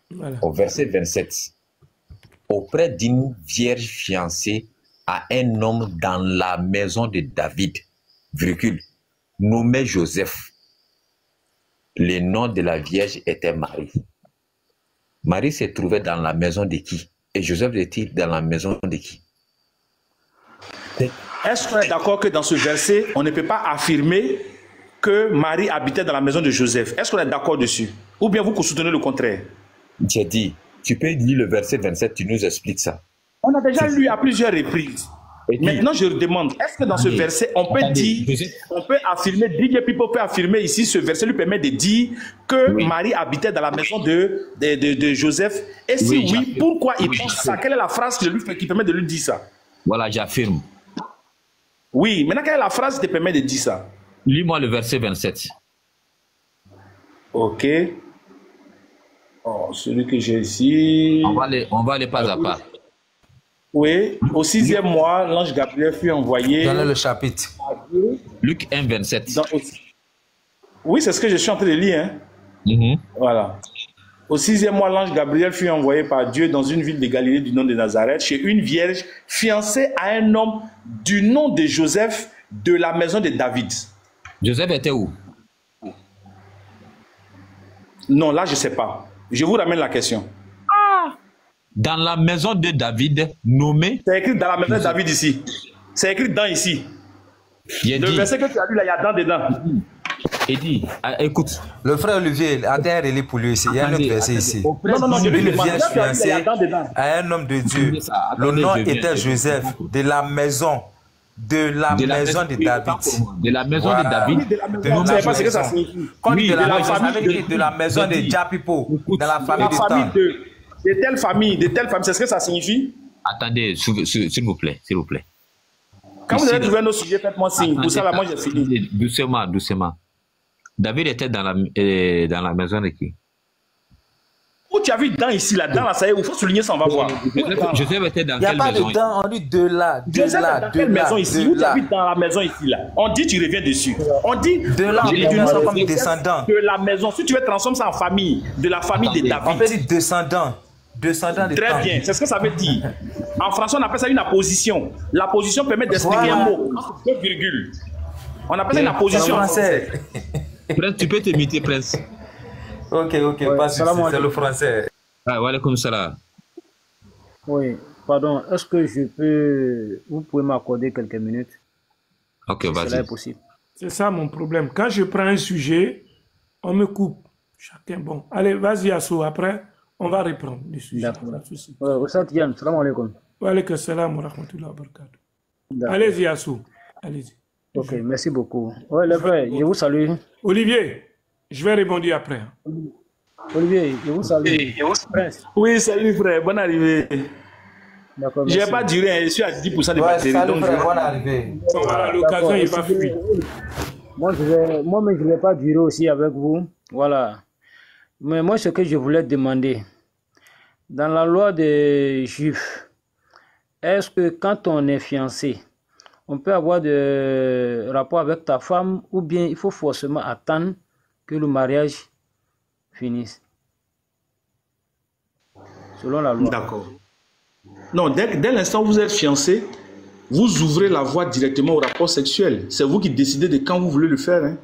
Voilà. Au verset 27. Auprès d'une vierge fiancée à un homme dans la maison de David, virgule, nommé Joseph. Le nom de la vierge était Marie. Marie se trouvait dans la maison de qui? Et Joseph était dans la maison de qui? Est-ce qu'on est d'accord que dans ce verset, on ne peut pas affirmer que Marie habitait dans la maison de Joseph? Est-ce qu'on est d'accord dessus? Ou bien vous soutenez le contraire? J'ai dit, tu peux lire le verset 27, tu nous expliques ça. On a déjà lu à plusieurs reprises. Maintenant, je demande, est-ce que dans ce verset, on peut dire, on peut affirmer, DJ People peut affirmer ici, ce verset lui permet de dire que Marie habitait dans la maison de Joseph. Et si oui, pourquoi il pense ça? Quelle est la phrase qui permet de lui dire ça? Voilà, j'affirme. Oui, maintenant, quelle est la phrase qui te permet de dire ça? Lis-moi le verset 27. Ok. Oh, celui que j'ai ici. On va aller pas à pas. Oui, au 6e mois, l'ange Gabriel fut envoyé. Dans le chapitre. Luc 1, 27. Oui, c'est ce que je suis en train de lire. Hein? Voilà. Au 6e mois, l'ange Gabriel fut envoyé par Dieu dans une ville de Galilée du nom de Nazareth, chez une vierge fiancée à un homme du nom de Joseph de la maison de David. Joseph était où? Non, là, je ne sais pas. Je vous ramène la question. Dans la maison de David, nommé... C'est écrit dans la maison de David ici. C'est écrit dans ici. Le verset que tu as lu là, il y a dans dedans. Il dit, écoute. Le frère Olivier, attends, relais pour lui ici. Il y a un autre verset ici. Non, je lui demande. Vierge fiancée à un homme de Dieu. Le nom était Joseph, de la maison. De la maison de David. De la maison de David. Je ne sais pas ce que ça signifie. Oui, de la maison de Japipo. Dans la famille de temps. De telle famille, c'est ce que ça signifie? Attendez, s'il vous plaît, s'il vous plaît. Quand vous avez trouvé nos sujets, faites-moi signe. Pour ça, là, moi, j'ai fini. Doucement, doucement. David était dans la maison de qui? Où tu as vu dans ici, là, dans la salle, il faut souligner ça, on va voir. Joseph était dans quelle maison? Il n'y a pas de dans, on dit de là, dans quelle maison ici? Où tu as vu dans la maison ici, là? On dit, tu reviens dessus. On dit, de là, on dit comme descendant. De la maison. Si tu veux transformer ça en famille, de la famille de David. On peut dire descendant. Descendant de Très bien, c'est ce que ça veut dire. En français, on appelle ça une apposition. L'apposition permet d'expliquer un mot. Deux virgules. On appelle ça une apposition en français. Prince, tu peux t'imiter, Prince. Ok, pas de souci, c'est le français. Ah, voilà comme ça. Oui, pardon, est-ce que vous pouvez m'accorder quelques minutes? Ok, vas-y. Cela est possible. C'est ça mon problème. Quand je prends un sujet, on me coupe. Chacun, bon. Allez, vas-y, Assou, après, on va reprendre le sujet. D'accord. Salam alaikum. Wa alaikum salam wa rahmatullahi wa barakatuh. Allez-y, Assou. Allez-y. Ok, merci beaucoup. Ouais, les frères, je vous salue. Olivier, je vais répondre après. Olivier, je vous salue. Prince. Oui, salut frère, bonne arrivée. D'accord. Je n'ai pas duré, je suis à 10% de batterie. Salut frère, bonne arrivée. Voilà, l'occasion, il va fuir. Moi-même, je ne vais pas durer aussi avec vous. Voilà. Mais moi, ce que je voulais demander, dans la loi des Juifs, est-ce que quand on est fiancé, on peut avoir des rapports avec ta femme ou bien il faut forcément attendre que le mariage finisse? Selon la loi. D'accord. Non, dès l'instant où vous êtes fiancé, vous ouvrez la voie directement au rapport sexuel. C'est vous qui décidez de quand vous voulez le faire. Hein.